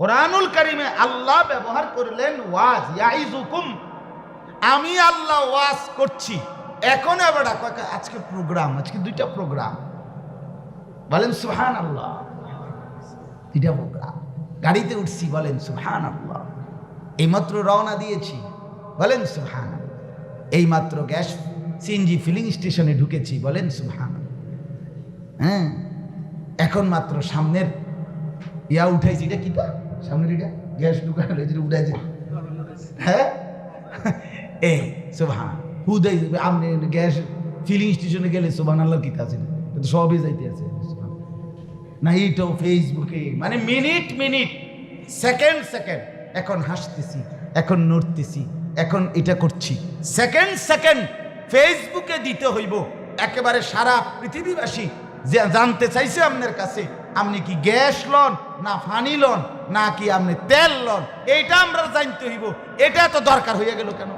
কোরআনুল কারিমে আল্লাহ ব্যবহার করলেন ওয়াজ, ইয়াইজুকুম, আমি আল্লাহ ওয়াজ করছি। এখন আবার আজকে প্রোগ্রাম, আজকে দুইটা প্রোগ্রাম, বলেন সুবহানাল্লাহ। দুইটা প্রোগ্রাম, গাড়িতে উঠছি, বলেন সুবহানাল্লাহ। এইমাত্র রওনা দিয়েছি, বলেন সুবহানাল্লাহ। এইমাত্র গ্যাস সিএনজি ফিলিং স্টেশনে ঢুকেছি, বলেন সুবহানাল্লাহ। হ্যাঁ, এখন মাত্র সামনের ইয়া উঠাইছি, এটা কি সামনের এটা গ্যাস ঢুকানো উঠাইছে, হ্যাঁ এই সুবহান হুদাই আপনি গ্যাস ফিলিং স্টেশনে গেলে সুবহানাল্লাহ কি আছে, সবই যাইতে আছে না। এইটাও ফেসবুকে মানে মিনিট মিনিট, সেকেন্ড সেকেন্ড, এখন হাসতেছি, এখন নড়তেছি, এখন এটা করছি, সেকেন্ড সেকেন্ড ফেসবুকে দিতে হইব। একেবারে সারা পৃথিবীবাসী যে জানতে চাইছে আপনার কাছে, আপনি কি গ্যাস লন না পানি লন না কি আপনি তেল লন, এইটা আমরা জানতে হইব। এটা তো দরকার হয়ে গেল কেন?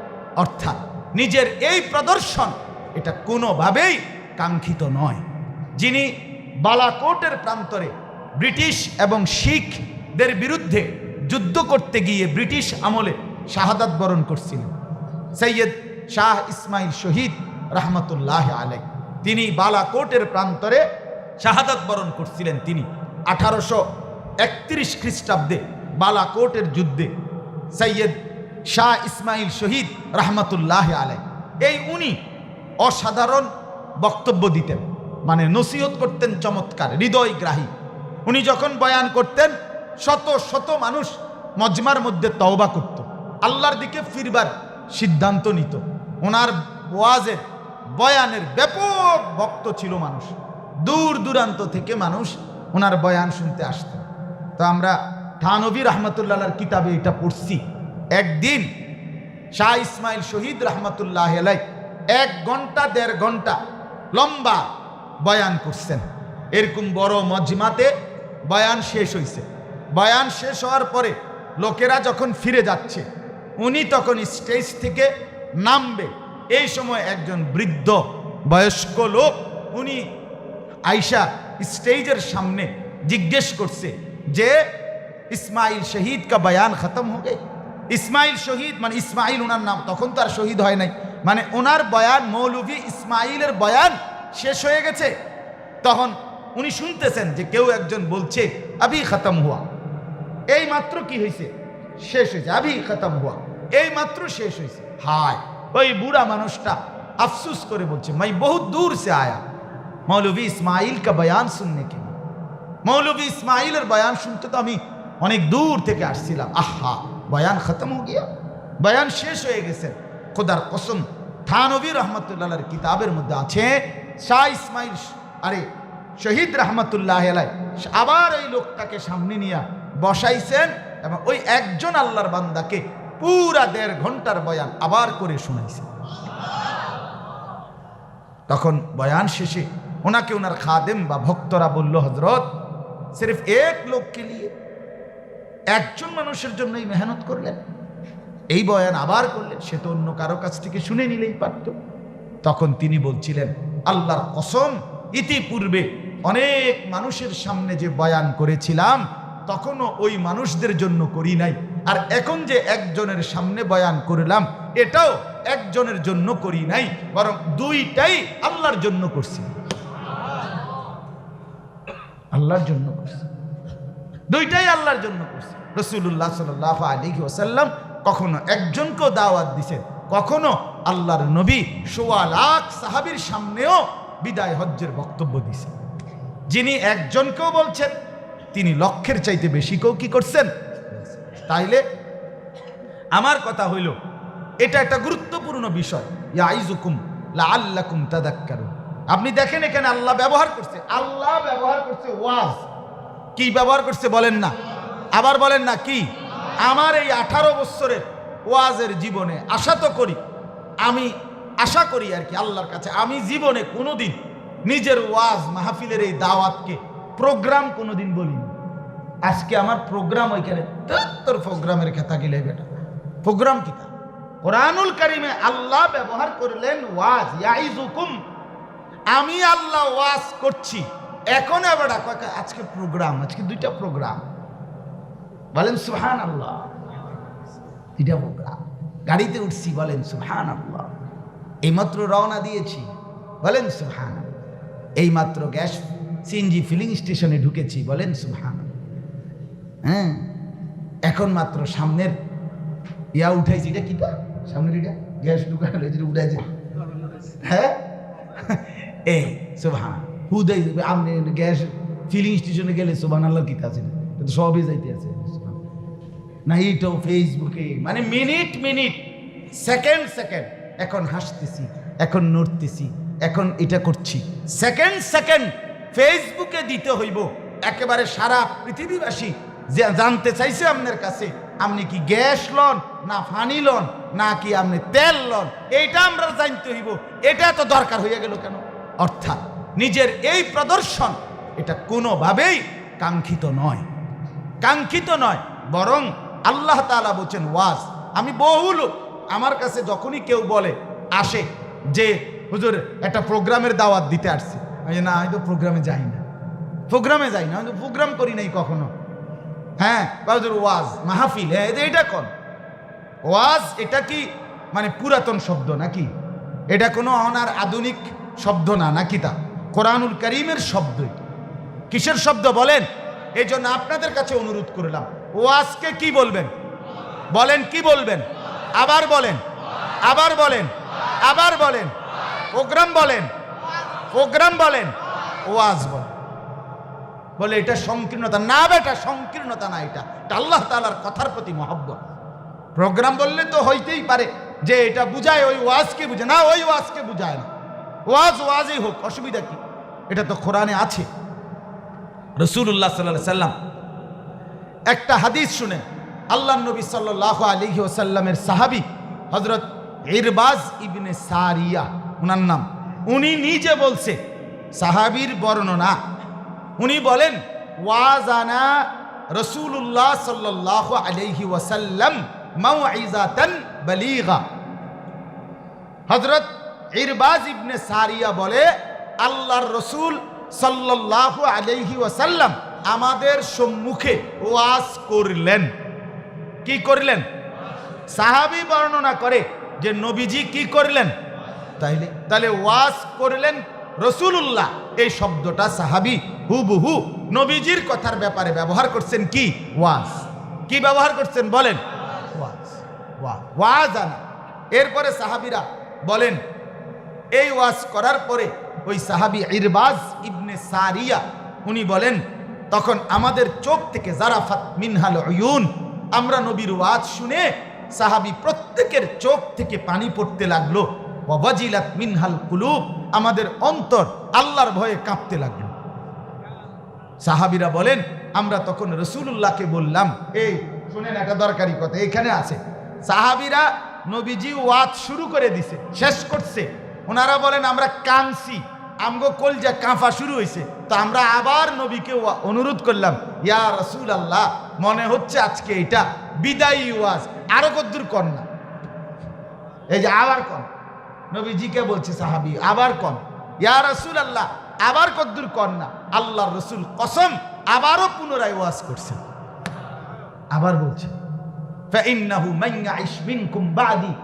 অর্থাৎ নিজের এই প্রদর্শন এটা কোনোভাবেই কাঙ্ক্ষিত নয়। যিনি বালাকোটের প্রান্তরে ব্রিটিশ এবং শিখদের বিরুদ্ধে যুদ্ধ করতে গিয়ে ব্রিটিশ আমলে শাহাদাত বরণ করছিলেন, সৈয়দ শাহ ইসমাইল শহীদ রহমতুল্লাহ আলাইহি, তিনি বালাকোটের প্রান্তরে শাহাদাত বরণ করছিলেন। তিনি 1831 খ্রিস্টাব্দে বালাকোটের যুদ্ধে সৈয়দ শাহ ইসমাইল শহীদ রহমতুল্লাহ আলাইহি, এই উনি অসাধারণ বক্তব্য দিতেন, মানে নসিহত করতেন চমৎকার, হৃদয়গ্রাহী। উনি যখন বয়ান করতেন শত শত মানুষ মজমার মধ্যে তওবা করত, আল্লাহর দিকে ফিরবার সিদ্ধান্ত নিত। ওনার ওয়াজের বয়ানের ব্যাপক ভক্ত ছিল মানুষ, দূর দূরান্ত থেকে মানুষ ওনার বয়ান শুনতে আসতেন। তো আমরা থানভী রহমতুল্লাহর কিতাবে এটা পড়ছি। একদিন শাহ ইসমাইল শহীদ রহমতুল্লাহ আলাইহি 1 ঘন্টা 1.5 ঘন্টা লম্বা বয়ান করছেন। এরকম বড় মজমাতে বয়ান শেষ হয়েছে। বয়ান শেষ হওয়ার পরে লোকেরা যখন ফিরে যাচ্ছে, উনি তখন স্টেজ থেকে নামবে। এই সময় একজন বৃদ্ধ বয়স্ক লোক উনি আয়শা স্টেজের সামনে জিজ্ঞেস করছে যে ইসমাইল শহীদ কা বয়ান খতম হয়ে গে। ইসমাইল শহীদ মানে ইসমাইল ওনার নাম, তখন তো আর শহীদ হয় নাই, মানে ওনার বয়ান, মৌলভী ইসমাইলের বয়ান শেষ হয়ে গেছে। তখন উনি শুনতেছেন যে কেউ একজন বলছে আবি খতম হুয়া, এই মাত্র কি হয়েছে, শেষ হয়েছে, আবি খতম হুয়া, এই মাত্র শেষ হয়েছে। হায়, ওই বুড়া মানুষটা আফসুস করে বলছে मैं बहुत दूर से आया मौलवी इस्माइल का बयान सुनने के लिए। मौलवी इस्माइलेर बयान শুনতে তো আমি অনেক দূর থেকে আসছিলাম। আহা, বয়ান খতম হয়ে গিয়া, বয়ান শেষ হয়ে গেছে। খোদার কসম, থানভী রহমতুল্লাহর কিতাবের মধ্যে আছে শাহ ইসমাইল শহীদ রহমতুল্লাহ আলাইহি আবার ওই লোকটাকে সামনে নিয়ে বসাইছেন এবং ওই একজন আল্লাহর বান্দাকে পুরা 1.5 ঘন্টার বয়ান আবার করে শোনাইছেন। তখন বয়ান শেষে ওনাকে ওনার খাদেম বা ভক্তরা বলল, হযরত সির্ফ এক লোককে নিয়ে, একজন মানুষের জন্যই মেহনত করলেন, এই বয়ান আবার করলেন, সে তো অন্য কারো কাছ থেকে শুনে নিলেই পারত। তখন তিনি বলছিলেন, আল্লাহর কসম, ইতিপূর্বে অনেক মানুষের সামনে যে বয়ান করেছিলাম তখনও ওই মানুষদের জন্য করি নাই, আর এখন যে একজনের সামনে বয়ান করলাম এটাও একজনের জন্য করি নাই, বরং দুইটাই আল্লাহর জন্য করছি, আল্লাহর জন্য করছি, দুইটাই আল্লাহর জন্য করছি। রাসূলুল্লাহ সাল্লাল্লাহু আলাইহি ওয়াসাল্লাম কখনো একজনকেও দাওয়াত দিয়েছেন, কখনো আল্লাহর নবী 1.25 লাখ সাহাবীর সামনেও বিদায় হজ্জের বক্তব্য দিয়েছেন। যিনি একজনকেও বলছেন তিনি লক্ষের চাইতে বেশিকেও কি করছেন। তাইলে আমার কথা হইল, এটা একটা গুরুত্বপূর্ণ বিষয়, ইয়াইজুকুম লাআল্লাকুম তাযাক্কারুন। আপনি দেখেন এখানে আল্লাহ ব্যবহার করছে ওয়াজ। কি ব্যবহার করছে বলেন না, আবার বলেন না কি? আমার এই 18 বছরের ওয়াজের জীবনে আশা তো করি, আমি আশা করি আর কি আল্লাহর কাছে, আমি জীবনে কোনোদিন নিজের ওয়াজ মাহফিলের এই দাওয়াতকে প্রোগ্রাম কোনোদিন বলিনি। আজকে আমার প্রোগ্রাম ওইখানে, তোর প্রোগ্রামের কথা গেলে বেটা, প্রোগ্রাম কি? কোরআনুল কারিমে আল্লাহ ব্যবহার করলেন ওয়াজ, ইয়াইজুকুম, আমি আল্লাহ ওয়াজ করছি। এখন আবার আজকে প্রোগ্রাম, আজকে দুইটা প্রোগ্রাম, বলেন সুবহানাল্লাহ। এটা প্রোগ্রাম। গাড়িতে উঠছি, বলেন সুবহানাল্লাহ। এইমাত্র রওনা দিয়েছি, বলেন সুবহানাল্লাহ। এইমাত্র গ্যাস সিএনজি ফিলিং স্টেশনে ঢুকেছি, বলেন সুবহানাল্লাহ। হ্যাঁ, এখন মাত্র সামনের ইয়া উঠাইছি। এটা কিটা সামনের এটা গ্যাস ঢুকানো উঠাইছে। হ্যাঁ, এই সুবহান হুদাই আপনি গ্যাস ফিলিং স্টেশনে গেলে সুবহানাল্লাহ কিতা আছে, সবই যাইতে আছে না। এইটাও ফেসবুকে মানে মিনিট মিনিট সেকেন্ড সেকেন্ড, এখন হাসতেছি, এখন নড়তেছি, এখন এটা করছি, সেকেন্ড সেকেন্ড ফেসবুকে দিতে হইব। একেবারে সারা পৃথিবীবাসী যে জানতে চাইছে আপনার কাছে, আপনি কি গ্যাস লন না পানি লন না কি আপনি তেল লন, এইটা আমরা জানতে হইব। এটা তো দরকার হয়ে গেল কেন? অর্থাৎ নিজের এই প্রদর্শন এটা কোনোভাবেই কাঙ্ক্ষিত নয়, কাঙ্ক্ষিত নয়। বরং আল্লাহ তাআলা বলছেন ওয়াজ। আমি বহু লোক আমার কাছে যখনই কেউ বলে আসে যে হুজুর একটা প্রোগ্রামের দাওয়াত দিতে আসছে, আমি না, আমি তো প্রোগ্রামে যাই না, প্রোগ্রামে যাই না, আমি তো প্রোগ্রাম করি নাই কখনো। হ্যাঁ, হুজুর ওয়াজ মাহফিল, হ্যাঁ এটা কোন ওয়াজ? এটা কি মানে পুরাতন শব্দ নাকি? এটা কোনো অনার আধুনিক শব্দ না, নাকি তা কোরআনুল কারীমের শব্দ। কিসের শব্দ বলেন? এই জন্য আপনাদের কাছে অনুরোধ করলাম, ওয়াজকে কি বলবেন? বলেন কি বলবেন? আবার বলেন, আবার বলেন, আবার বলেন। প্রোগ্রাম বলেন, প্রোগ্রাম বলেন, ওয়াজ বলেন। বলে এটা সংকীর্ণতা না, বেটা সংকীর্ণতা না, এটা আল্লাহ তাআলার কথার প্রতি মহব্বত। প্রোগ্রাম বললে তো হইতেই পারে যে এটা বুঝায়, ওই ওয়াজকে বুঝে না, ওই ওয়াজকে বুঝায় না। ওয়াজ ওয়াজই হোক, অসুবিধা কি? এটা তো কোরআনে আছে। রাসূলুল্লাহ সাল্লাল্লাহু আলাইহি ওয়াসাল্লাম একটা হাদিস শুনে, আল্লাহ নবী সাল্লাল্লাহু আলাইহি ওয়াসাল্লামের সাহাবী হযরত ইরবাজ ইবনে সারিয়া উনার নাম, উনি নিজে বলছে, সাহাবীর বর্ণনা, উনি বলেন ওয়াজানা রাসূলুল্লাহ সাল্লাল্লাহু আলাইহি ওয়াসাল্লাম মাউইজাতান বালিগা। হযরত ইরবাজ ইবনে সারিয়া বলে, আল্লাহর রাসূল সাল্লাল্লাহু আলাইহি ওয়াসাল্লাম আমাদের সম্মুখে ওয়াজ করলেন। কি করলেন? সাহাবী বর্ণনা করে যে নবীজি কি করলেন, তাহলে ওয়াজ করলেন রাসূলুল্লাহ। এই শব্দটা সাহাবী হুবহু নবীজির কথার ব্যাপারে ব্যবহার করছেন। কি ওয়াজ? কি ব্যবহার করছেন বলেন? ওয়াজ, ওয়াজ, ওয়াজানা। এরপরে সাহাবীরা বলেন, এই ওয়াজ করার পরে ওই সাহাবী ইরবাজ ইবনে সারিয়া উনি বলেন, তখন আমাদের চোখ থেকে জারাফাত মিনহাল উয়ুন, আমরা নবীর ওয়াজ শুনে সাহাবী প্রত্যেকের চোখ থেকে পানি পড়তে লাগলো। ওয়াজিলাত মিনহাল কুলুব, আমাদের অন্তর আল্লাহর ভয়ে কাঁপতে লাগলো। সাহাবীরা বলেন, আমরা তখন রাসূলুল্লাহকে বললাম, এই শুনেন একটা দরকারি কথা এখানে আছে। সাহাবীরা নবীজি ওয়াজ শুরু করে দিছে, শেষ করছে, ওনারা বলেন আমরা কাঁদছি, আমগো কলজা কাঁপা শুরু হয়েছে। তো আমরা আবার নবীকে অনুরোধ করলাম, ইয়া রাসূলুল্লাহ, মনে হচ্ছে আজকে এটা বিদায়ী ওয়াজ, আরো কদ্দুর কর না। এই যে আবার কন, নবীজিকে বলছে সাহাবী, আবার কন ইয়া রাসূলুল্লাহ, আবার কদ্দুর কর না। আল্লাহর রাসূল কসম আবারও পুনরায় ওয়াজ করছেন, আবার বলছে, فإنه من يعش منكم بعدي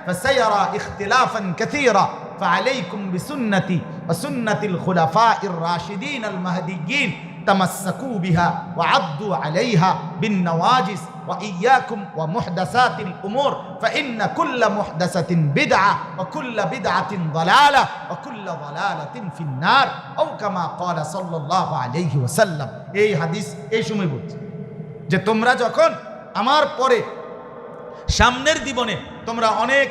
فسيرى اختلافا كثيرا فعليكم بسنتي وسنة الخلفاء الراشدين المهديين تمسكوا بها وعضوا عليها بالنواجذ وإياكم ومحدثات الأمور فإن كل محدثة بدعة وكل بدعة ضلالة وكل ضلالة في النار أو كما قال صلى الله عليه وسلم। এই হাদিস এই সময় বলছে যে তোমরা যখন আমার পরে সামনের জীবনে তোমরা অনেক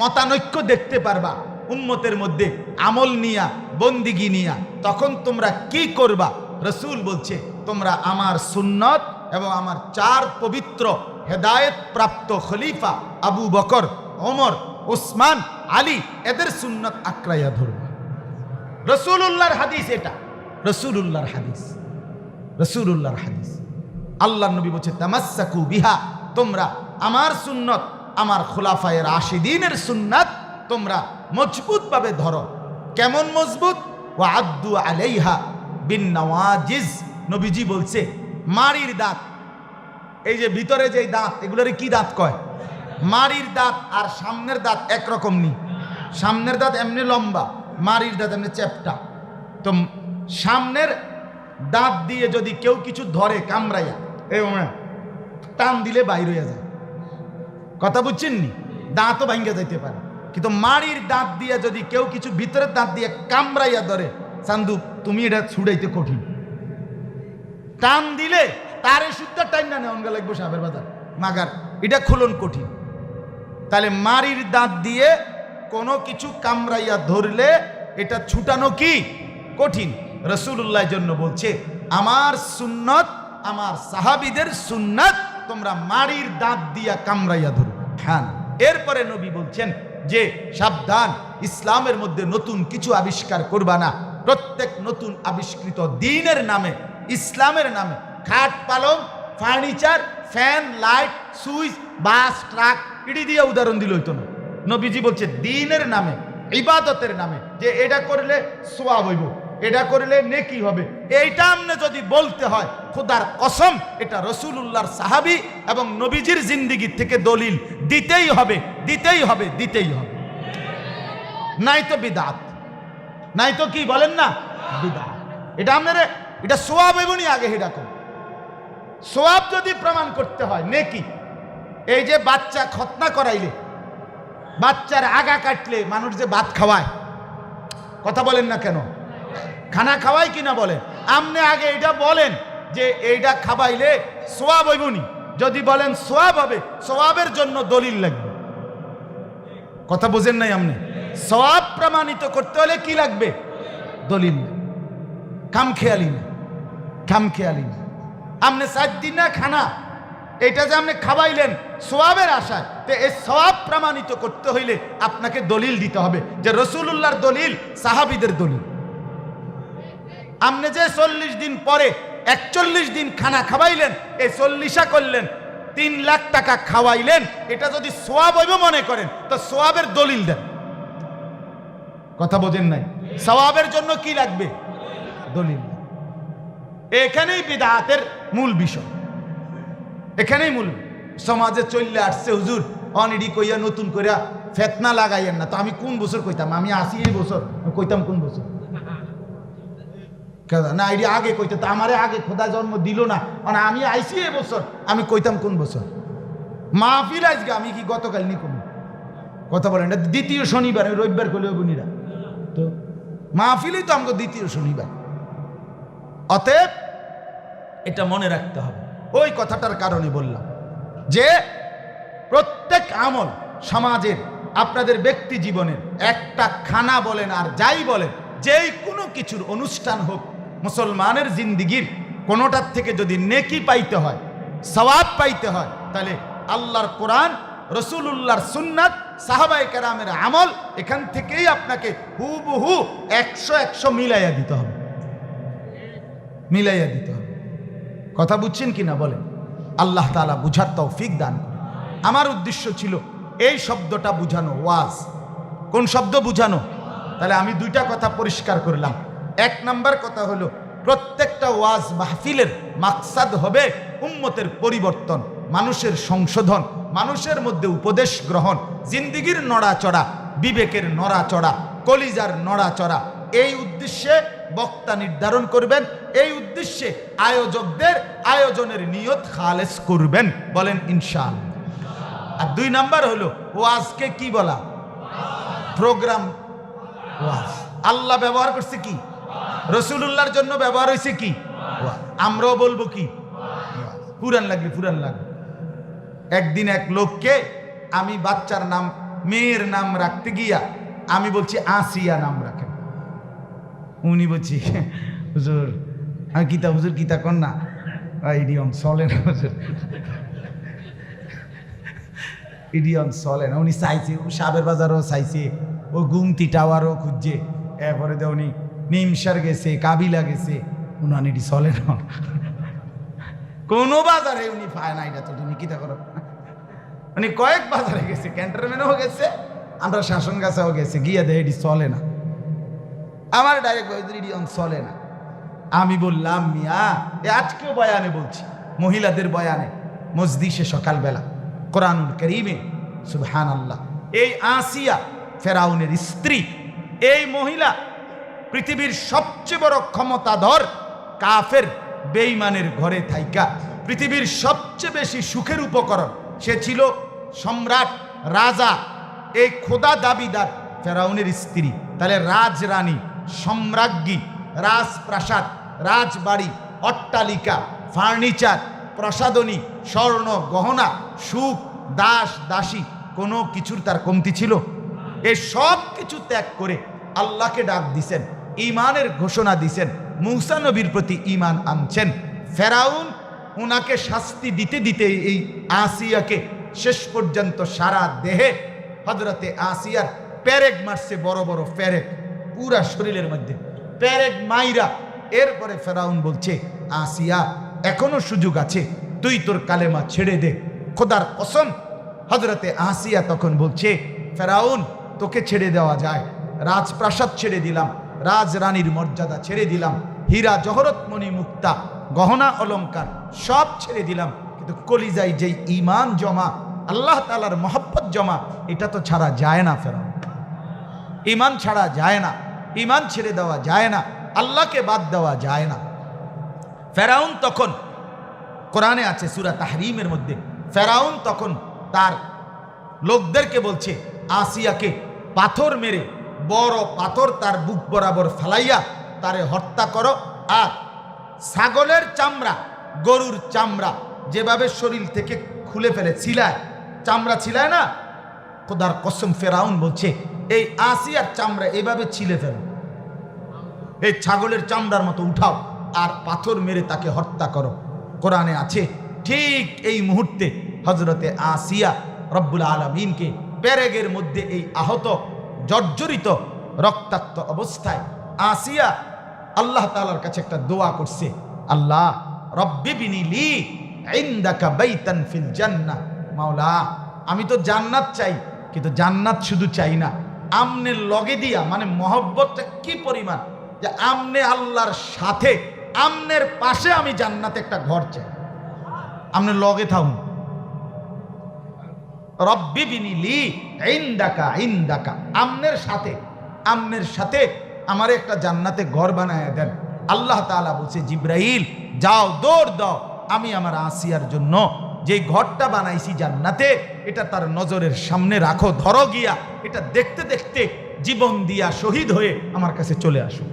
মতানৈক্য দেখতে পারবা উম্মতের মধ্যে, আমল নিয়া, বন্দিগি নিয়া, তখন তোমরা কি করবা? রাসূল বলছে, তোমরা আমার সুন্নত এবং আমার চার পবিত্র হেদায়েত প্রাপ্ত খলিফা আবু বকর, ওমর, ওসমান, আলী, এদের সুন্নত আঁকড়াইয়া ধরবা। রাসূলুল্লাহর হাদিস এটা, রাসূলুল্লাহর হাদিস, রাসূলুল্লাহর হাদিস। আল্লাহর নবী বলছে, তামাসসাকু বিহা, তোমরা আমার সুন্নত, আমার খুলাফায়ে রাশিদিনের সুন্নাত তোমরা মজবুতভাবে ধরো। কেমন মজবুত? ওয়া আদ্দু আলাইহা বিন নওয়াজিজ, নবীজি বলছে মাড়ির দাঁত, এই যে ভিতরে যে দাঁত, এগুলোরে কি দাঁত কয়? মাড়ির দাঁত আর সামনের দাঁত একরকম নি। সামনের দাঁত এমনি লম্বা, মাড়ির দাঁত এমনি চ্যাপ্টা। তো সামনের দাঁত দিয়ে যদি কেউ কিছু ধরে কামড়াইয়া, এই টান দিলে বাইর হইয়া যায়। কথা বুঝছেন নি? দাঁতও ভাঙ্গা যাইতে পারে, কিন্তু মাড়ির দাঁত দিয়ে যদি কেউ কিছু ভিতরের দাঁত দিয়ে কামড়াইয়া ধরে, চান্দু তুমি এটা ছুড়াইতে কঠিন। টান দিলে তারে শুদ্ধ টাইম না নেওয়া লাগবে সাবের বাজার মাগার, এটা খুলন কঠিন। তাহলে মাড়ির দাঁত দিয়ে কোনো কিছু কামড়াইয়া ধরলে এটা ছুটানো কি কঠিন। রাসূলুল্লাহ জন্য বলছে, আমার সুন্নত, আমার সাহাবীদের সুন্নত, তোমরা মাড়ির দাঁত দিয়া কামড়াইয়া ধরো। হ্যাঁ, এরপরে নবী বলছেন যে সাবধান, ইসলামের মধ্যে নতুন কিছু আবিষ্কার করবা না। প্রত্যেক নতুন আবিষ্কৃত দ্বীনের নামে, ইসলামের নামে খাট পালং furniture fan light switch bus truck ইডি দিয়ে উদাহরণ দিল হইতো না। নবীজি বলছে দ্বীনের নামে, ইবাদতের নামে, যে এটা করলে সওয়াব হইব, এটা করলে নেকি হবে, এইটা আপনি যদি বলতে হয়, খোদার কসম এটা রাসূলুল্লাহর সাহাবী এবং নবীজির জিন্দেগি থেকে দলিল দিতেই হবে, দিতেই হবে, দিতেই হবে। নাই তো বিদআত, নাই তো কি বলেন না বিদআত। এটা আপনারে এটা সওয়াব হইব নি আগে এটা কোন সওয়াব যদি প্রমাণ করতে হয় নেকি। এই যে বাচ্চা খতনা করাইলে, বাচ্চার আগা কাটলে মানুষ যে ভাত খাওয়ায়, কথা বলেন না কেন? খানা খাওয়ায় কিনা বলেন? আপনি আগে এটা বলেন যে এইটা খাওয়াইলে সওয়াব হইব নি। যদি বলেন সওয়াব হবে, সওয়াবের জন্য দলিল লাগবে। কথা বোঝেন নাই আপনি? সওয়াব প্রমাণিত করতে হলে কি লাগবে? দলিল। খামখেয়ালি না, খামখেয়ালি না। আপনি 4 দিন না খানা, এটা যে আপনি খাওয়াইলেন সওয়াবের আশায়, তো এই সওয়াব প্রমাণিত করতে হইলে আপনাকে দলিল দিতে হবে, যে রাসূলুল্লাহর দলিল, সাহাবীদের দলিল। আপনি যে 40 দিন পরে 41 দিন খানা খাওয়াইলেন, এই 40 করলেন, 3 লাখ টাকা খাওয়াইলেন, এটা যদি সওয়াব হইব মনে করেন, তো সওয়াবের দলিল দেন। কথা বোঝেন নাই? সওয়াবের জন্য কি লাগবে? দলিল। এখানেই বিদআতের মূল বিষয়, এখানেই মূল। সমাজে চললে আসছে হুজুর অনিডি কইয়া নতুন কইরা ফেতনা লাগাইয়েন না। তো আমি কোন বছর কইতাম? আমি 80 বছর কইতাম কোন বছর? না এটি আগে কইতে, তো আমারে আগে খোদা জন্ম দিল না, মানে আমি আইসি এ বছর, আমি কইতাম কোন বছর? মাহফিল আজকে আমি কি গতকাল নি কোন কথা বলেন? এটা দ্বিতীয় শনিবার, রবিবার করলেও গুনিরা, তো মাহফিলই তো আমাকে দ্বিতীয় শনিবার। অতএব এটা মনে রাখতে হবে। ওই কথাটার কারণে বললাম যে প্রত্যেক আমল সমাজের, আপনাদের ব্যক্তি জীবনের, একটা খানা বলেন আর যাই বলেন, যেই কোনো কিছুর অনুষ্ঠান হোক, মুসলমানের জিন্দিগির কোনোটার থেকে যদি নেকি পাইতে হয়, সওয়াব পাইতে হয়, তাহলে আল্লাহর কোরআন, রাসূলুল্লাহর সুন্নাত, সাহাবায়ে কেরামের আমল, এখান থেকেই আপনাকে হুবহু 100 মিলাইয়া দিতে হবে, মিলাইয়া দিতে হবে। কথা বুঝছেন কিনা বলেন? আল্লাহ তাআলা বুঝার তৌফিক দান করেন। আমার উদ্দেশ্য ছিল এই শব্দটা বুঝানো, ওয়াজ। কোন শব্দ বুঝানো? তাহলে আমি 2টা কথা পরিষ্কার করলাম। 1 নাম্বার কথা হলো, প্রত্যেকটা ওয়াজ মাহফিলের মাকসাদ হবে উম্মতের পরিবর্তন, মানুষের সংশোধন, মানুষের মধ্যে উপদেশ গ্রহণ, জিন্দিগির নড়াচড়া, বিবেকের নড়াচড়া, কলিজার নড়াচড়া। এই উদ্দেশ্যে বক্তা নির্ধারণ করবেন, এই উদ্দেশ্যে আয়োজকদের আয়োজনের নিয়ত খালেস করবেন, বলেন ইনশাআল্লাহ। আর 2 নাম্বার হলো, ওয়াজকে কি বলা? প্রোগ্রাম। ওয়াজ আল্লাহ ব্যবহার করছে কি? রাসূলুল্লাহর জন্য ব্যবহার হয়েছে কি? আমরাও বলবো কি? পুরান লাগবে, পুরান লাগবে। একদিন এক লোককে আমি বাচ্চার নাম, মেয়ের নাম রাখতে গিয়া আমি বলছি আসিয়া নাম রাখেন। উনি বলছি হুজুর, আমি কিতা হুজুর কিতা কর না, ইডিয়ম চলে না হুজুর, ইডিয়ম চলে না। উনি চাইছে, সাবের বাজারও চাইছে, ও গুমতি টাওয়ারও খুঁজছে, এরপরে তো উনি নিমসার গেছে, কাবিলা গেছে, উনান এটি চলে না, কোনো বাজারে উনি পায় না। এটা তো তুমি কিতা করো, উনি কয়েক বাজারে গেছে, ক্যান্টনমেন্টও গেছে, আমরা শাসন গাছাও গেছে, গিয়া দেয় এটি চলে না। আমার ডাইরেক্ট ইডিয়ম চলে না। আমি বললাম মিয়া, আজকেও বয়ানে বলছি, মহিলাদের বয়ানে, মজলিসে সকালবেলা কোরআনুল কারীমে সুবহানাল্লাহ। এই আসিয়া ফেরাউনের স্ত্রী, এই মহিলা পৃথিবীর সবচেয়ে বড় ক্ষমতাধর কাফের বেঈমানের ঘরে থাইকা পৃথিবীর সবচেয়ে বেশি সুখের উপকরণ, সে ছিল সম্রাট, রাজা, এই খোদা দাবিদার ফেরাউনের স্ত্রী। তাহলে রাজরানী, সম্রাজ্ঞী, রাজপ্রাসাদ, রাজবাড়ি, অট্টালিকা, ফার্নিচার, প্রসাধনী, স্বর্ণ গহনা, সুখ, দাস দাসী, কোনো কিছুর তার কমতি ছিল? এই সব কিছু ত্যাগ করে আল্লাহকে ডাক দিছেন, ঈমানের ঘোষণা দিছেন, মূসা নবীর প্রতি ঈমান আনছেন। ফেরাউন ওনাকে শাস্তি দিতে দিতে এই আসিয়াকে শেষ পর্যন্ত সারা দেহে হযরতে আসিয়ার পেরেক মারছে, বড় বড় পেরেক, পুরা শরীরের মধ্যে পেরেক মাইরা। এরপরে ফেরাউন বলছে, আসিয়া এখনো সুযোগ আছে, তুই তোর কালেমা ছেড়ে দে, খোদার কসম। হযরতে আসিয়া তখন বলছে, ফেরাউন তোকে ছেড়ে দেওয়া যায়, রাজপ্রাসাদ ছেড়ে দিলাম, রাজরানীর মর্যাদা ছেড়ে দিলাম, হীরা জহরত মণি মুক্তা গহনা অলংকার সব ছেড়ে দিলাম, কিন্তু কলিজায় যেই ঈমান জমা, আল্লাহ তাআলার মহব্বত জমা, এটা তো ছাড়া যায় না। ফেরাউন ঈমান ছাড়া যায় না, ঈমান ছেড়ে দেওয়া যায় না, আল্লাহকে বাদ দেওয়া যায় না। ফেরাউন তখন, কোরআনে আছে সূরা তাহরিমের মধ্যে, ফেরাউন তখন তার লোকদেরকে বলছে, আসিয়াকে পাথর মেরে, বড় পাথর তার বুক বরাবর ফালাইয়া তারে হত্যা করো, আর ছাগলের চামড়া, গরুর চামড়া যেভাবে শরীর থেকে খুলে ফেলে, ছিলায়, চামড়া ছিলায় না, খোদার কসম ফেরাউন বলছে এই আসিয়ার চামড়া এভাবে ছিলে ফেলো, এই ছাগলের চামড়ার মতো উঠাও, আর পাথর মেরে তাকে হত্যা করো। কোরআনে আছে ঠিক এই মুহূর্তে হযরতে আসিয়া রব্বুল আলামিনকে পেরেগের মধ্যে এই আহত, জর্জরিত, রক্তাক্ত অবস্থায় আসিয়া আল্লাহ তাআলার কাছে একটা দোয়া করছে, আল্লাহ রব্বি বিনি লি ইনদাকা বাইতান ফিল জান্নাহ, মাওলা আমি তো জান্নাত চাই, কিন্তু জান্নাত শুধু চাই না, আমনের লগে দিয়া, মানে মহব্বতটা কি পরিমাণ যে আমনে আল্লাহর সাথে, আমনের পাশে আমি জান্নাতে একটা ঘর চাই, আমনের লগে থাকুন। রব্বি বিনি লি ইনদাকা, ইনদাকা আমনের সাথে, আমনের সাথে আমার একটা জান্নাতে ঘর বানায় দেন। আল্লাহ তাআলা বলছে, জিব্রাইল যাও, দৌড় দাও, আমি আমার আসিয়ার জন্য যে ঘরটা বানাইছি জান্নাতে, এটা তার নজরের সামনে রাখো, ধরো গিয়া, এটা দেখতে দেখতে জীবন দিয়া শহীদ হয়ে আমার কাছে চলে আসুক।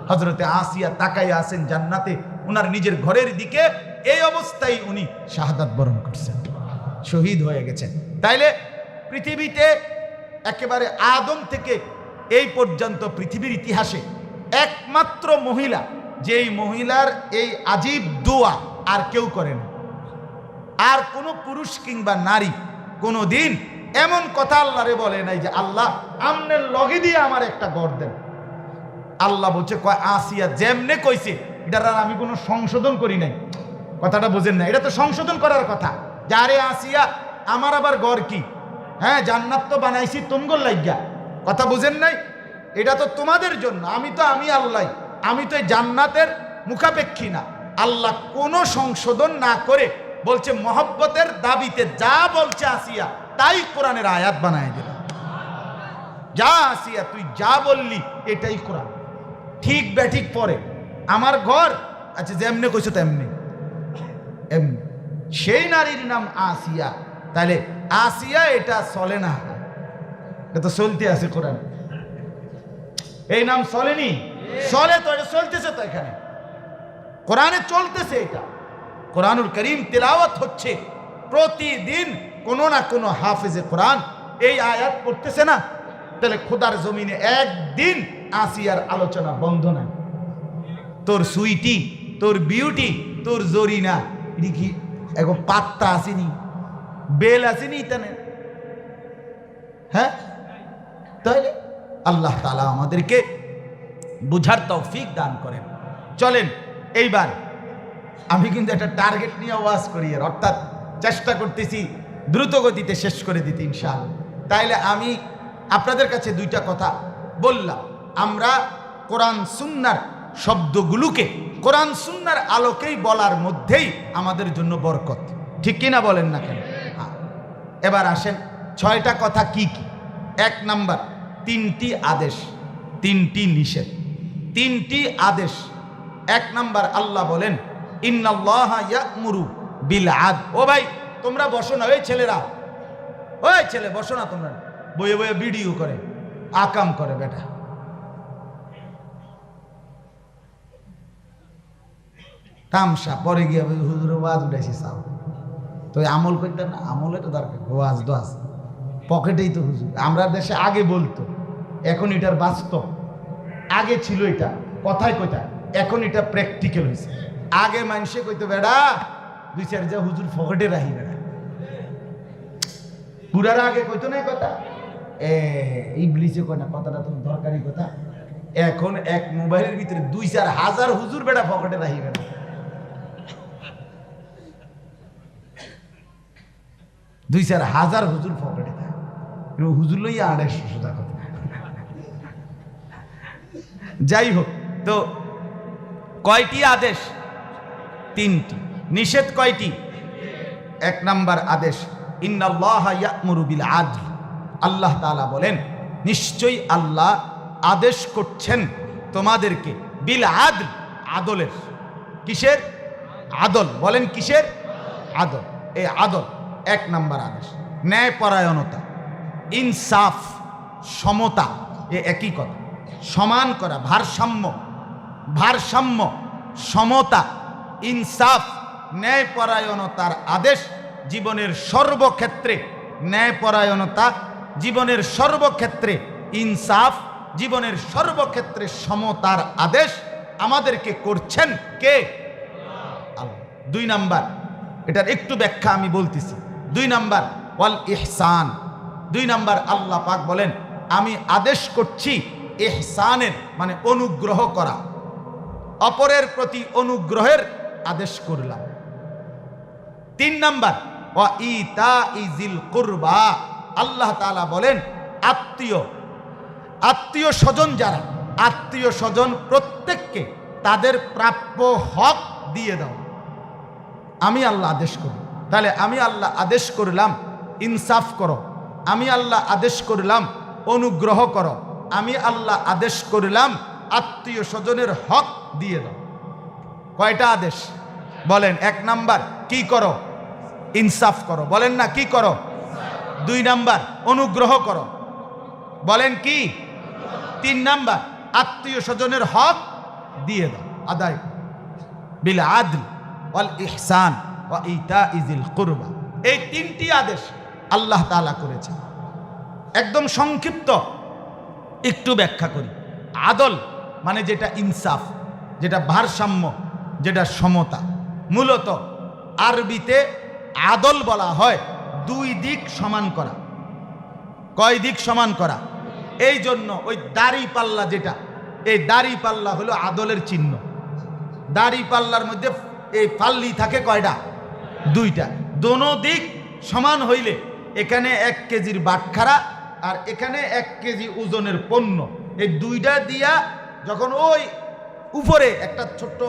হযরতে আসিয়া তাকাইয়া আছেন জান্নাতে, ওনার নিজের ঘরের দিকে, এই অবস্থায় উনি শাহাদাত বরণ করছেন, শহীদ হয়ে গেছেন। তাইলে পৃথিবীতে একেবারে আদম থেকে এই পর্যন্ত পৃথিবীর ইতিহাসে একমাত্র মহিলা, যেই মহিলার এই আজীব দোয়া আর কেউ করেন, আর কোনো পুরুষ কিংবা নারী কোনো দিন এমন কথা আল্লাহরে বলে নাই যে আল্লাহ আমনের লগে দিয়ে আমার একটা ঘর দেন। আল্লাহ বলছে, কয় আসিয়া যেমনে কইছে, এটার আর আমি কোনো সংশোধন করি নাই। কথাটা বোঝেন না? এটা তো সংশোধন করার কথা, যারে আসিয়া আমার আবার ঘর কি, হ্যাঁ জান্নাত তো বানাইছি তুমগর লাগিয়া, কথা বুঝেন নাই? এটা তো তোমাদের জন্য, আমি আল্লাহ, আমি তো এই জান্নাতের মুখাপেক্ষী না। আল্লাহ কোনো সংশোধন না করে বলছে মহব্বতের দাবিতে যা বলছে আসিয়া তাই কোরআনের আয়াত বানায় দিল। যা আসিয়া তুই যা বললি এটাই কোরআন, ঠিক ব্যাঠিক পরে আমার ঘর, আচ্ছা যেমনে কইছো তেমনি, এমনি। সেই নারীর নাম আসিয়া, তাহলে আসিয়া এটা চলে না, এটা তো চলতে আছে কোরআন, এই নাম চলেনি, চলে তো, এটা চলতেছে তো, এখানে কোরআনে চলতেছে, এটা কোরআনুল কারীম তেলাওয়াত হচ্ছে প্রতিদিন, কোনো না কোনো হাফেজে কোরআন এই আয়াত পড়তেছে না। তাহলে খোদার জমিনে একদিন আসিয়ার আলোচনা বন্ধ নাই। তোর সুইটি, তোর বিউটি, তোর জরিনা, এটি কি এখন পাত্তা আসেনি, বেল আসেনি তানে, হ্যাঁ? তাহলে আল্লাহ তাআলা আমাদেরকে বুঝার তৌফিক দান করেন। চলেন এইবার আমি কিন্তু একটা টার্গেট নিয়ে ওয়াজ করি, অর্থাৎ চেষ্টা করতেছি দ্রুত গতিতে শেষ করে দিতে ইনশাআল্লাহ। তাইলে আমি আপনাদের কাছে দুইটা কথা বললাম, আমরা কোরআন সুন্নাহর শব্দগুলোকে কোরআন সুন্নাহর আলোকেই বলার মধ্যেই আমাদের জন্য বরকত। ঠিক কিনা বলেন না কেন? এবার আসেন 6টা কথা কি কি। 1 নাম্বার 3টি আদেশ, 3টি নিষেধ, 3টি আদেশ। 1 নাম্বার আল্লাহ বলেন ইন্নাল্লাহা ইয়া'মুরু বিল আদল। ও ভাই তোমরা বসো না, ওই ছেলেরা, ওই ছেলে বসো না, তোমরা বইয়ে বইয়ে ভিডিও করে আকাম করে বেটা। তামসা পরে গিয়ে হুজুর ওয়াজ উঠাইছি সাও তো আমল করতেন না, আমলে তো দরকার, ওয়াজ দোয়াজ পকেটেই তো হুজুর। আমরা দেশে আগে বলতো, এখন এটার বাস্তব। আগে ছিল এটা কথায় কথা, এখন এটা প্র্যাকটিক্যাল হয়েছে। আগে মানুষে কইতো বেড়া 2-4 যা হুজুর পকেটে রাখি বেড়া, পুরারা আগে কইতো না কথা, ইবলিসে কয় না কথাটা তো দরকারি কথা। এখন এক মোবাইলের ভিতরে 2-4 হাজার হুজুর বেড়া পকেটে রাখি বেড়া। 2-4 হাজার হুজুর পকেটে থাকে, হুজুর লইয়া 250 সোজা কথা। যাই হোক, তো কয়টি আদেশ? 3টি। নিষেধ কয়টি? 1 নাম্বার আদেশ ইন্নাল্লাহা ইয়া'মুরু বিল আদল। আল্লাহ তাআলা বলেন নিশ্চয়ই আল্লাহ আদেশ করছেন তোমাদেরকে বিল আদল, আদলের। কিসের আদল? বলেন কিসের আদল? এই আদল 1 নাম্বার আদেশ। ন্যায়পরায়ণতা, ইনসাফ, সমতা, এ একই কথা। সমান করা, ভারসাম্য, ভারসাম্য, সমতা, ইনসাফ, ন্যায়পরায়ণতার আদেশ জীবনের সর্বক্ষেত্রে। ন্যায়পরায়ণতা জীবনের সর্বক্ষেত্রে, ইনসাফ জীবনের সর্বক্ষেত্রে, সমতার আদেশ আমাদেরকে করছেন কে? আল্লাহ। 2 নাম্বার, এটার একটু ব্যাখ্যা আমি বলতেছি। 2 নাম্বার ওয়াল ইহসান। 2 নাম্বার আল্লাহ পাক বলেন আমি আদেশ করছি ইহসানের, মানে অনুগ্রহ করা, অপরের প্রতি অনুগ্রহের আদেশ করলাম। 3 নাম্বার ওয়া ইতাইজিল কুরবা। আল্লাহ তাআলা বলেন আত্মীয় স্বজন যারা, আত্মীয় স্বজন প্রত্যেককে তাদের প্রাপ্য হক দিয়ে দাও। আমি আল্লাহ আদেশ করি। তাহলে আমি আল্লাহ আদেশ করলাম ইনসাফ করো, আমি আল্লাহ আদেশ করলাম অনুগ্রহ করো, আমি আল্লাহ আদেশ করলাম আত্মীয় স্বজনের হক দিয়ে দাও। কয়টা আদেশ বলেন? 1 নাম্বার কি করো? ইনসাফ করো। বলেন না কি করো? 2 নাম্বার অনুগ্রহ করো। বলেন কি? 3 নাম্বার আত্মীয় স্বজনের হক দিয়ে দাও, আদায় করো। বিল আদল ওয়াল ইহসান ওয়া ইতাইজিল কুরবা। এই 3টি আদেশ আল্লাহ তাআলা করেছেন। একদম সংক্ষিপ্ত একটু ব্যাখ্যা করি। আদল মানে যেটা ইনসাফ, যেটা ভারসাম্য, যেটা সমতা। মূলত আরবিতে আদল বলা হয় 2 দিক সমান করা। কয় দিক সমান করা? এই জন্য ওই দাড়ি পাল্লা, যেটা এই দাড়ি পাল্লা হলো আদলের চিহ্ন। দাড়ি পাল্লার মধ্যে এই পাল্লি থাকে কয়টা? 2টা। দোনো দিক সমান হইলে এখানে 1 কেজির বাটখারা আর এখানে 1 কেজি ওজনের পণ্য, এই 2টা দিয়া যখন ওই উপরে একটা ছোট্ট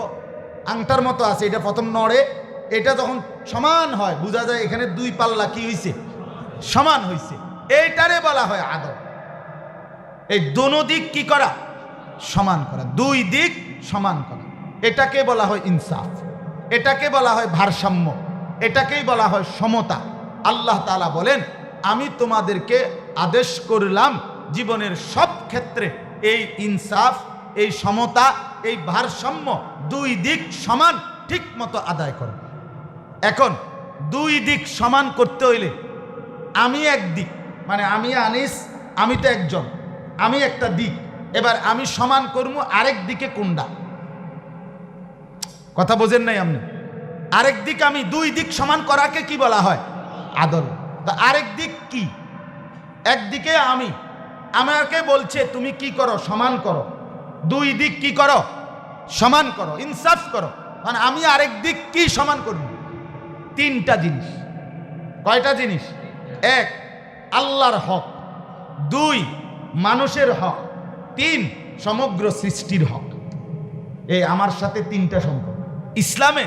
আংটার মতো আছে, এটা প্রথম নড়ে, এটা যখন সমান হয় বোঝা যায় এখানে 2 পাল্লা কি হইছে? সমান হইছে। এইটারে বলা হয় আদল। এই দোনো দিক কি করা? সমান করা, 2 দিক সমান করা। এটাকে বলা হয় ইনসাফ, এটাকে বলা হয় ভারসাম্য, এটাকেই বলা হয় সমতা। আল্লাহ তাআলা বলেন আমি তোমাদেরকে আদেশ করলাম জীবনের সব ক্ষেত্রে এই ইনসাফ, এই সমতা, এই ভারসাম্য, 2 দিক সমান ঠিক মতো আদায় করো। এখন 2 দিক সমান করতে হইলে আমি এক দিক, মানে আমি আনিস, আমি তো একজন, আমি একটা দিক, এবার আমি সমান করবো আরেক দিকে কোনটা? কথা বোঝেন নাই আপনি? আরেক দিক, আমি 2 দিক সমান করাকে কি বলা হয়? আদল। তো আরেক দিক কি? একদিকে আমি, আমাকে বলছে তুমি কি করো? সমান করো। 2 দিক কি করো? সমান করো, ইনসাফ করো। মানে আমি আরেক দিক কি সমান করব? 3টা জিনিস। কয়টা জিনিস? 1 আল্লাহর হক, 2 মানুষের হক, 3 সমগ্র সৃষ্টির হক। এই আমার সাথে 3টা সম্পর্ক। ইসলামে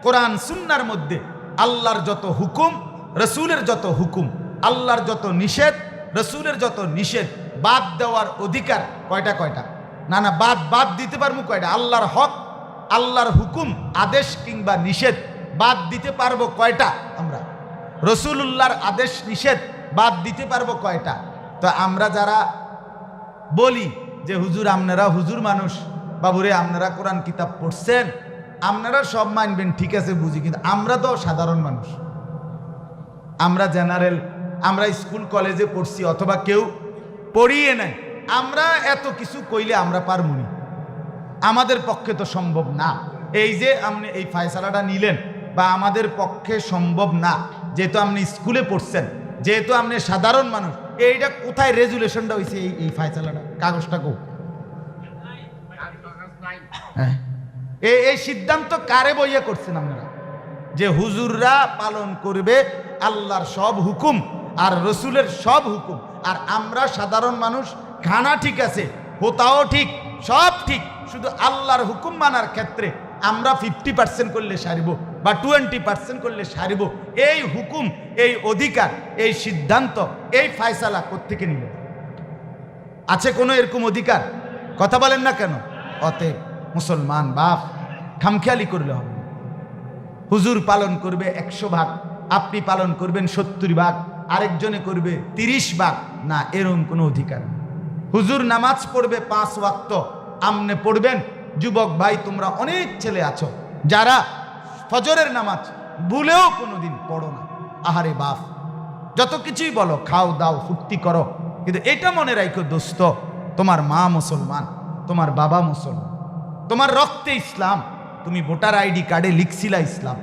কোরআন সুন্নাহর মধ্যে আল্লাহর যত হুকুম, রসুলের যত হুকুম, আল্লাহর যত নিষেধ, রসুলের যত নিষেধ বাদ দেওয়ার অধিকার কয়টা কয়টা? না না, বাদ দিতে পারবো কয়টা? আল্লাহর হক, আল্লাহর হুকুম, আদেশ কিংবা নিষেধ বাদ দিতে পারবো কয়টা? আমরা রসুলুল্লাহর আদেশ নিষেধ বাদ দিতে পারবো কয়টা? তো আমরা যারা বলি যে হুজুর আপনারা হুজুর মানুষ, বাবুরে আপনারা কোরআন কিতাব পড়ছেন, আপনারা সব মানবেন, ঠিক আছে বুঝি, কিন্তু আমরা তো সাধারণ মানুষ, আমরা জেনারেল, আমরা স্কুল কলেজে পড়ছি অথবা কেউ পড়িয়ে নাই, আমরা এত কিছু কইলে আমরা পারবো না, আমাদের পক্ষে তো সম্ভব না। এই যে আপনি এই ফয়সালাটা নিলেন, বা আমাদের পক্ষে সম্ভব না, যেহেতু আপনি স্কুলে পড়ছেন, যেহেতু আপনি সাধারণ মানুষ, এইটা কোথায় রেজুলেশনটা হয়েছে? এই ফয়সালাটা কাগজটা কো? হ্যাঁ, এই সিদ্ধান্ত কারে বইয়া করছেন আপনারা? যে হুজুররা পালন করবে আল্লাহর সব হুকুম আর রসুলের সব হুকুম, আর আমরা সাধারণ মানুষ, খানা ঠিক আছে, হোতাও ঠিক, সব ঠিক, শুধু আল্লাহর হুকুম মানার ক্ষেত্রে আমরা 50% করলে সারিব বা 20% করলে সারিব। এই হুকুম, এই অধিকার, এই সিদ্ধান্ত, এই ফয়সালা কোত্থেকে নিল? আছে কোনো এরকম অধিকার? কথা বলেন না কেন? অতএব মুসলমান বাপ, খামখেয়ালি করলে হবে না। হুজুর পালন করবে 100 ভাগ, আপনি পালন করবেন 70 ভাগ, আরেকজনে করবে 30 ভাগ, না, এরকম কোনো অধিকার নেই। হুজুর নামাজ পড়বে 5 ওয়াক্ত, আমনে পড়বেন। যুবক ভাই, তোমরা অনেক ছেলে আছো যারা ফজরের নামাজ ভুলেও কোনোদিন পড়ো না। আহারে বাপ, যত কিছুই বলো, খাও দাও, ফুর্তি করো, কিন্তু এটা মনে রাখো দোস্ত, তোমার মা মুসলমান, তোমার বাবা মুসলমান, তোমার রক্তে ইসলাম, তুমি ভোটার আইডি কার্ডে লিখছিলা ইসলাম,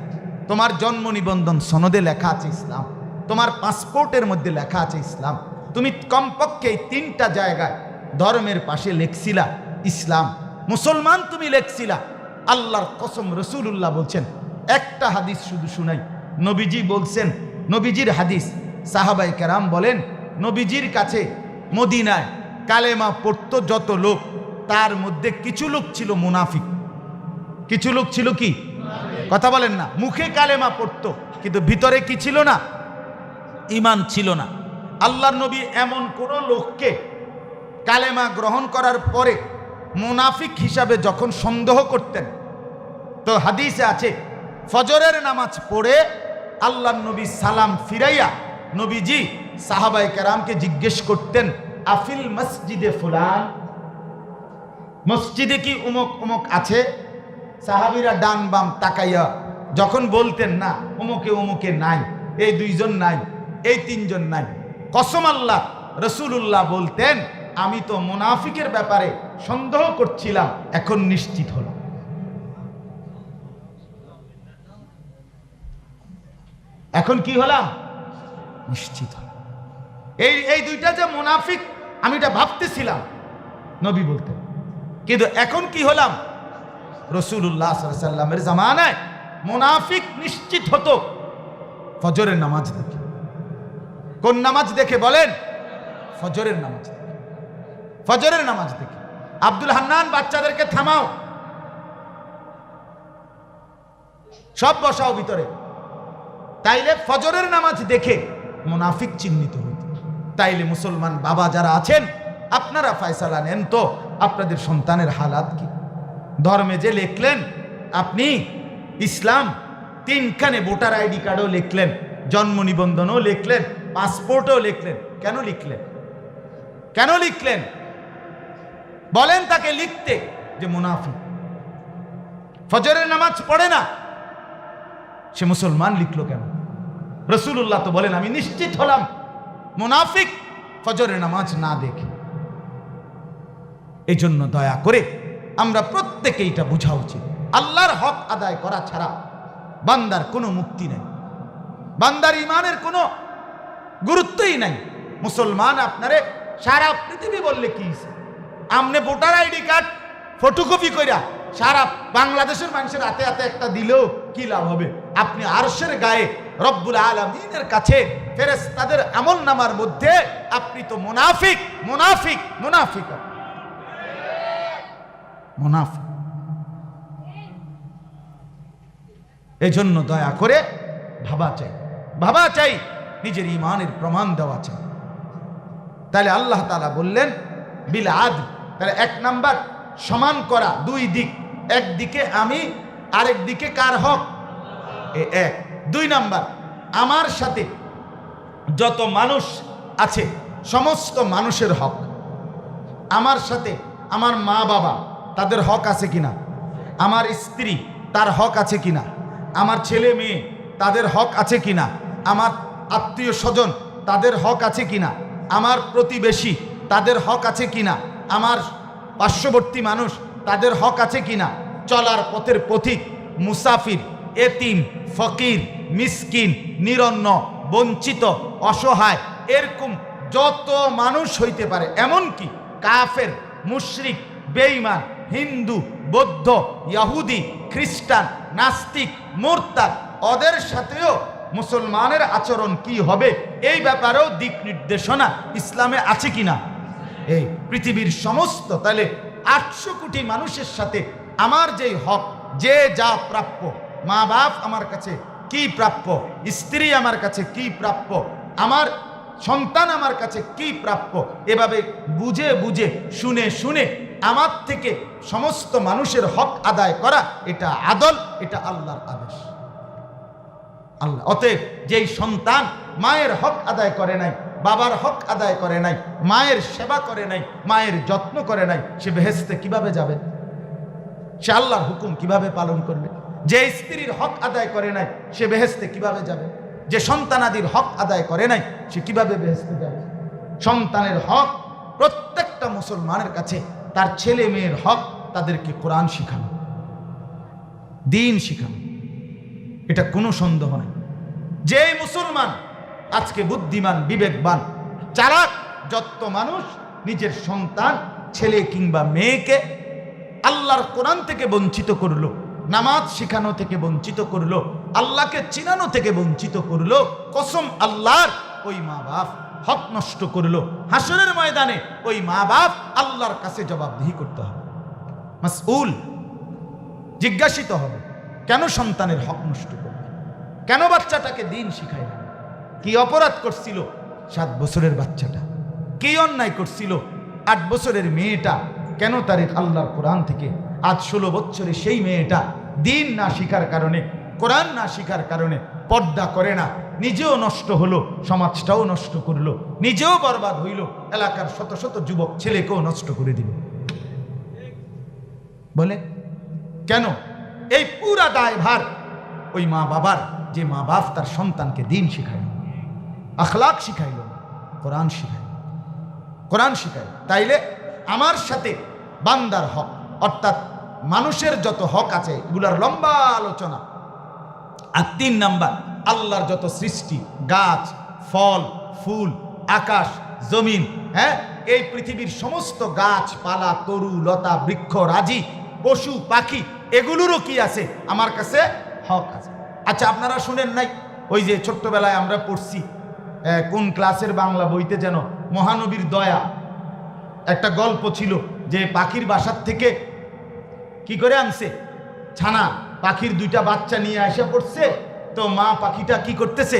তোমার জন্ম নিবন্ধন সনদে লেখা আছে ইসলাম, তোমার পাসপোর্টের মধ্যে লেখা আছে ইসলাম, তুমি কমপক্ষে 3টা জায়গায় ধর্মের পাশে লেখছিলা ইসলাম, মুসলমান তুমি লেখছিলা। আল্লাহর কসম, রসুলুল্লাহ বলছেন, একটা হাদিস শুধু শুনাই, নবীজি বলছেন, নবীজির হাদিস, সাহাবায়ে কেরাম বলেন, নবীজির কাছে মদিনায় কালেমা পড়তো যত লোক, তার মধ্যে কিছু লোক ছিল মুনাফিক। কিছু লোক ছিল কি? কথা বলেন না। মুখে কালেমা পড়তো কিন্তু ভিতরে কি ছিল না? ঈমান ছিল না। আল্লাহর নবী এমন কোন লোককে কালেমা গ্রহণ করার পরে মুনাফিক হিসাবে যখন সন্দেহ করতেন, তো হাদিসে আছে, ফজরের নামাজ পড়ে আল্লাহর নবী সালাম ফিরাইয়া নবীজি সাহাবায়ে কেরামকে জিজ্ঞেস করতেন, আফিল মসজিদে ফুলান, মসজিদে কি উমুক উমুক আছে? সাহাবীরা ডান বাম তাকাইয়া যখন বলতেন না, উমুকে উমুকে নাই, এই 2 জন নাই, এই 3 জন নাই, কসম আল্লাহ, রসুলুল্লাহ বলতেন, আমি তো মুনাফিকের ব্যাপারে সন্দেহ করছিলাম, এখন নিশ্চিত হলো। এখন কি হলাম? নিশ্চিত হলাম। এই 2টা যে মুনাফিক, আমি এটা ভাবতেছিলাম, নবী বলতেন, কিন্তু এখন কি হলাম? রাসূলুল্লাহ সাল্লাল্লাহু আলাইহি ওয়াসাল্লামের জামানায় মুনাফিক নিশ্চিত হতো ফজরের নামাজ দেখে। কোন নামাজ দেখে বলেন? ফজরের নামাজ দেখে। ফজরের নামাজ দেখে। আব্দুল হান্নান, বাচ্চাদেরকে থামাও, সব বসাও ভিতরে। তাইলে ফজরের নামাজ দেখে মুনাফিক চিহ্নিত হইত। তাইলে মুসলমান বাবা যারা আছেন, আপনারা ফয়সালা নেন তো, আপনাদের সন্তানের হালাত কি? ধর্মে যে লিখলেন আপনি ইসলাম, 3খানে ভোটার আইডি কার্ডও লিখলেন, জন্ম নিবন্ধনও লিখলেন, পাসপোর্টও লিখলেন, কেন লিখলেন? কেন লিখলেন? বলেন তাকে লিখতে যে মুনাফিক। ফজরের নামাজ পড়ে না, সে মুসলমান লিখলো কেন? রাসূলুল্লাহ তো বলেন, আমি নিশ্চিত হলাম মুনাফিক ফজরের নামাজ না দেখে। এই জন্য দয়া করে আমরা প্রত্যেকে এটা বোঝা উচিত, আল্লাহর হক আদায় করা ছাড়া বান্দার কোনো মুক্তি নেই, বান্দার ইমানের কোনো গুরুত্বই নাই। মুসলমান আপনারে সারা পৃথিবী বললে কি, আমনে ভোটার আইডি কার্ড ফটোকপি কইরা সারা বাংলাদেশের মানুষের হাতে হাতে একটা দিলেও কি লাভ হবে? আপনি আরশের গায়ে রব্বুল আলামিনের কাছে ফেরেশতাদের আমলনামার মধ্যে আপনি তো মুনাফিক, মুনাফিক, মুনাফিক, মুনাফিক। এই জন্য দয়া করে ভাবা চাই, ভাবা চাই, নিজের ইমানের প্রমাণ দেওয়া চাই। তাহলে আল্লাহ তাআলা বললেন বিল আদল, তাহলে 1 নাম্বার সমান করা, 2 দিক, একদিকে আমি, আরেক দিকে কার হক, এক। 2 নাম্বার আমার সাথে যত মানুষ আছে সমস্ত মানুষের হক। আমার সাথে আমার মা বাবা তাদের হক আছে কিনা, আমার স্ত্রী তার হক আছে কিনা, আমার ছেলে মেয়ে তাদের হক আছে কিনা, আমার আত্মীয় স্বজন তাদের হক আছে কিনা, আমার প্রতিবেশী তাদের হক আছে কিনা, আমার পার্শ্ববর্তী মানুষ তাদের হক আছে কিনা, চলার পথের পথিক, মুসাফির, এতিম, ফকির, মিসকিন, নিরন্ন, বঞ্চিত, অসহায়, এরকম যত মানুষ হইতে পারে, এমনকি কাফের, মুশরিক, বেঈমান, হিন্দু, বৌদ্ধ, ইহুদি, খ্রিস্টান, নাস্তিক, মুরতাদ, ওদের সাথেও মুসলমানের আচরণ কি হবে এই ব্যাপারেও দিক নির্দেশনা ইসলামে আছে কিনা। এই পৃথিবীর সমস্ত, তাহলে 800 কোটি মানুষের সাথে আমার যেই হক, যে যা প্রাপ্য, মা বাপ আমার কাছে কি প্রাপ্য, স্ত্রী আমার কাছে কি প্রাপ্য, আমার সন্তান আমার কাছে কি প্রাপ্য, এভাবে বুঝে বুঝে শুনে শুনে আমার থেকে সমস্ত মানুষের হক আদায় করা, এটা আদল, এটা আল্লাহর আদেশ। আল্লাহ, অতএব যেই সন্তান মায়ের হক আদায় করে নাই, বাবার হক আদায় করে নাই, মায়ের সেবা করে নাই, মায়ের যত্ন করে নাই, সে বেহেশতে কিভাবে যাবে? সে আল্লাহর হুকুম কিভাবে পালন করবে? যে স্ত্রীর হক আদায় করে নাই সে বেহেশতে কিভাবে যাবে? যে সন্তানাদির হক আদায় করে নাই সে কিভাবে বেহেশতে যাবে? সন্তানের হক প্রত্যেকটা মুসলমানের কাছে, তার ছেলে মেয়ের হক তাদেরকে কোরআন শিখানো, দ্বীন শিখানো, এটা কোনো সন্দেহ নাই। যে মুসলমান আজকে বুদ্ধিমান, বিবেকবান, চালাক যত মানুষ নিজের সন্তান, ছেলে কিংবা মেয়েকে আল্লাহর কোরআন থেকে বঞ্চিত করলো, নামাজ শিখানো থেকে বঞ্চিত করলো, আল্লাহকে চিনানো থেকে বঞ্চিত করলো, কসম আল্লাহর, ওই মা বাপ হক নষ্ট করলো। হাসরের ময়দানে ওই মা বাপ আল্লাহর কাছে জবাবদিহি করতে হবে, মাসউল, জিজ্ঞাসিত হবে, কেন সন্তানের হক নষ্ট করবে, কেন বাচ্চাটাকে দ্বীন শিখাইল, কি অপরাধ করছিল 7 বছরের বাচ্চাটা, কি অন্যায় করছিল 8 বছরের মেয়েটা, কেন তার আল্লাহর কোরআন থেকে আজ 16 বছরে সেই মেয়েটা দ্বীন না শিখার কারণে, কোরআন না শিখার কারণে পর্দা করে না, নিজেও নষ্ট হলো, সমাজটাও নষ্ট করলো, নিজেও বরবাদ হইল, এলাকার শত শত যুবক ছেলেকেও নষ্ট করে দিল। বলে কেন? এই পুরা দায়ভার ওই মা বাবার, যে মা বাপ তার সন্তানকে দ্বীন শিখাইল, আখলাক শিখাইল, কোরআন শিখাইল, কোরআন শিখাইল। তাইলে আমার সাথে বান্দার হক, অর্থাৎ মানুষের যত হক আছে এগুলার লম্বা আলোচনা। আর 3 নাম্বার, আল্লাহর যত সৃষ্টি, গাছ, ফল, ফুল, আকাশ, জমিন, হ্যাঁ, এই পৃথিবীর সমস্ত গাছপালা, তরু লতা, বৃক্ষ, রাজি, পশু পাখি, এগুলোরও কি আছে? আমার কাছে হক আছে। আচ্ছা, আপনারা শুনেন নাই, ওই যে ছোট্টবেলায় আমরা পড়ছি, কোন ক্লাসের বাংলা বইতে যেন, মহানবীর দয়া, একটা গল্প ছিল যে পাখির বাসার থেকে কি করে আনছে ছানা, পাখির 2টা বাচ্চা নিয়ে আসা পড়ছে, তো মা পাখিটা কি করতেছে?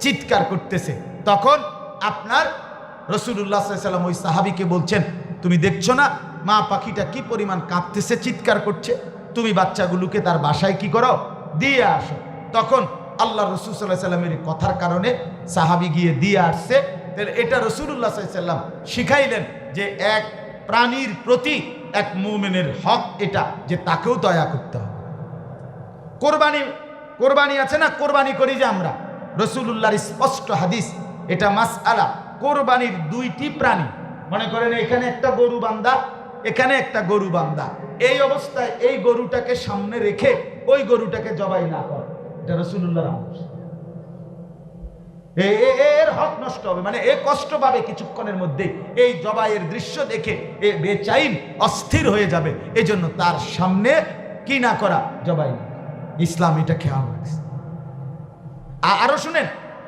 চিৎকার করতেছে। তখন আপনার রাসূলুল্লাহ সাল্লাল্লাহু আলাইহি ওয়াসাল্লাম ওই সাহাবীকে বলছেন, তুমি দেখছো না মা পাখিটা কি পরিমাণ কাঁদতেছে, চিৎকার করছে, তুমি বাচ্চাগুলোকে তার বাসায় কি করো? দিয়ে আসো। তখন আল্লাহ রাসূল সাল্লাল্লাহু আলাইহি ওয়াসাল্লামের কথার কারণে সাহাবী গিয়ে দিয়ে আসছে। তাহলে এটা রাসূলুল্লাহ সাল্লাল্লাহু আলাইহি ওয়াসাল্লাম শিখাইলেন যে এক প্রাণীর প্রতি এক মুমিনের হক এটা, যে তাকেও দয়া করতে হবে। কোরবানি আছে না, কোরবানি করি যে আমরা, রাসূলুল্লাহর স্পষ্ট হাদিস, এটা মাসআলা। কোরবানির 2টি প্রাণী, মনে করেন এখানে একটা গরু বান্ধা, এখানে একটা গরু বান্ধা, এই অবস্থায় এই গরুটাকে সামনে রেখে ওই গরুটাকে জবাই না কর, এটা রাসূলুল্লাহর আদেশ। এর হক নষ্ট হবে, মানে এ কষ্ট পাবে কিছুক্ষণের মধ্যে, এই জবাইয়ের দৃশ্য দেখে এ বেচাইন অস্থির হয়ে যাবে, এই জন্য তার সামনে কি না করা? জবাই না। ইসলাম এটা খেয়াল রাখছে। আরো শুনেন,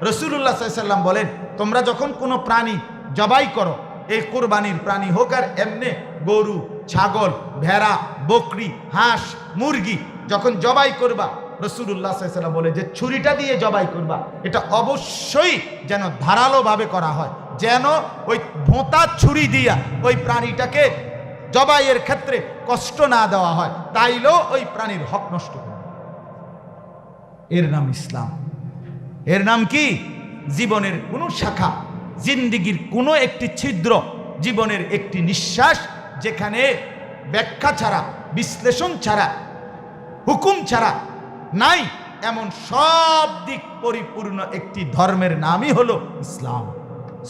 রাসূলুল্লাহ সাল্লাল্লাহু আলাইহি ওয়াসাল্লাম বলেন, তোমরা যখন কোনো প্রাণী জবাই করো, এই কোরবানির প্রাণী হোক আর এমনি গরু, ছাগল, ভেড়া, বকরি, হাঁস, মুরগি, যখন জবাই করবা রাসূলুল্লাহ সাল্লাল্লাহু আলাইহি ওয়াসাল্লাম বলে যে ছুরিটা দিয়ে জবাই করবা, এটা অবশ্যই যেন ধারালোভাবে করা হয়, যেন ওই ভোঁতা ছুরি দিয়া ওই প্রাণীটাকে জবাইয়ের ক্ষেত্রে কষ্ট না দেওয়া হয়, তাইলেও ওই প্রাণীর হক নষ্ট করবে। এর নাম ইসলাম। এর নাম কি? জীবনের কোনো শাখা, জিন্দিগির কোনো একটি ছিদ্র, জীবনের একটি নিঃশ্বাস যেখানে ব্যাখ্যা ছাড়া, বিশ্লেষণ ছাড়া, হুকুম ছাড়া নাই, এমন সব দিক পরিপূর্ণ একটি ধর্মের নামই হলো ইসলাম।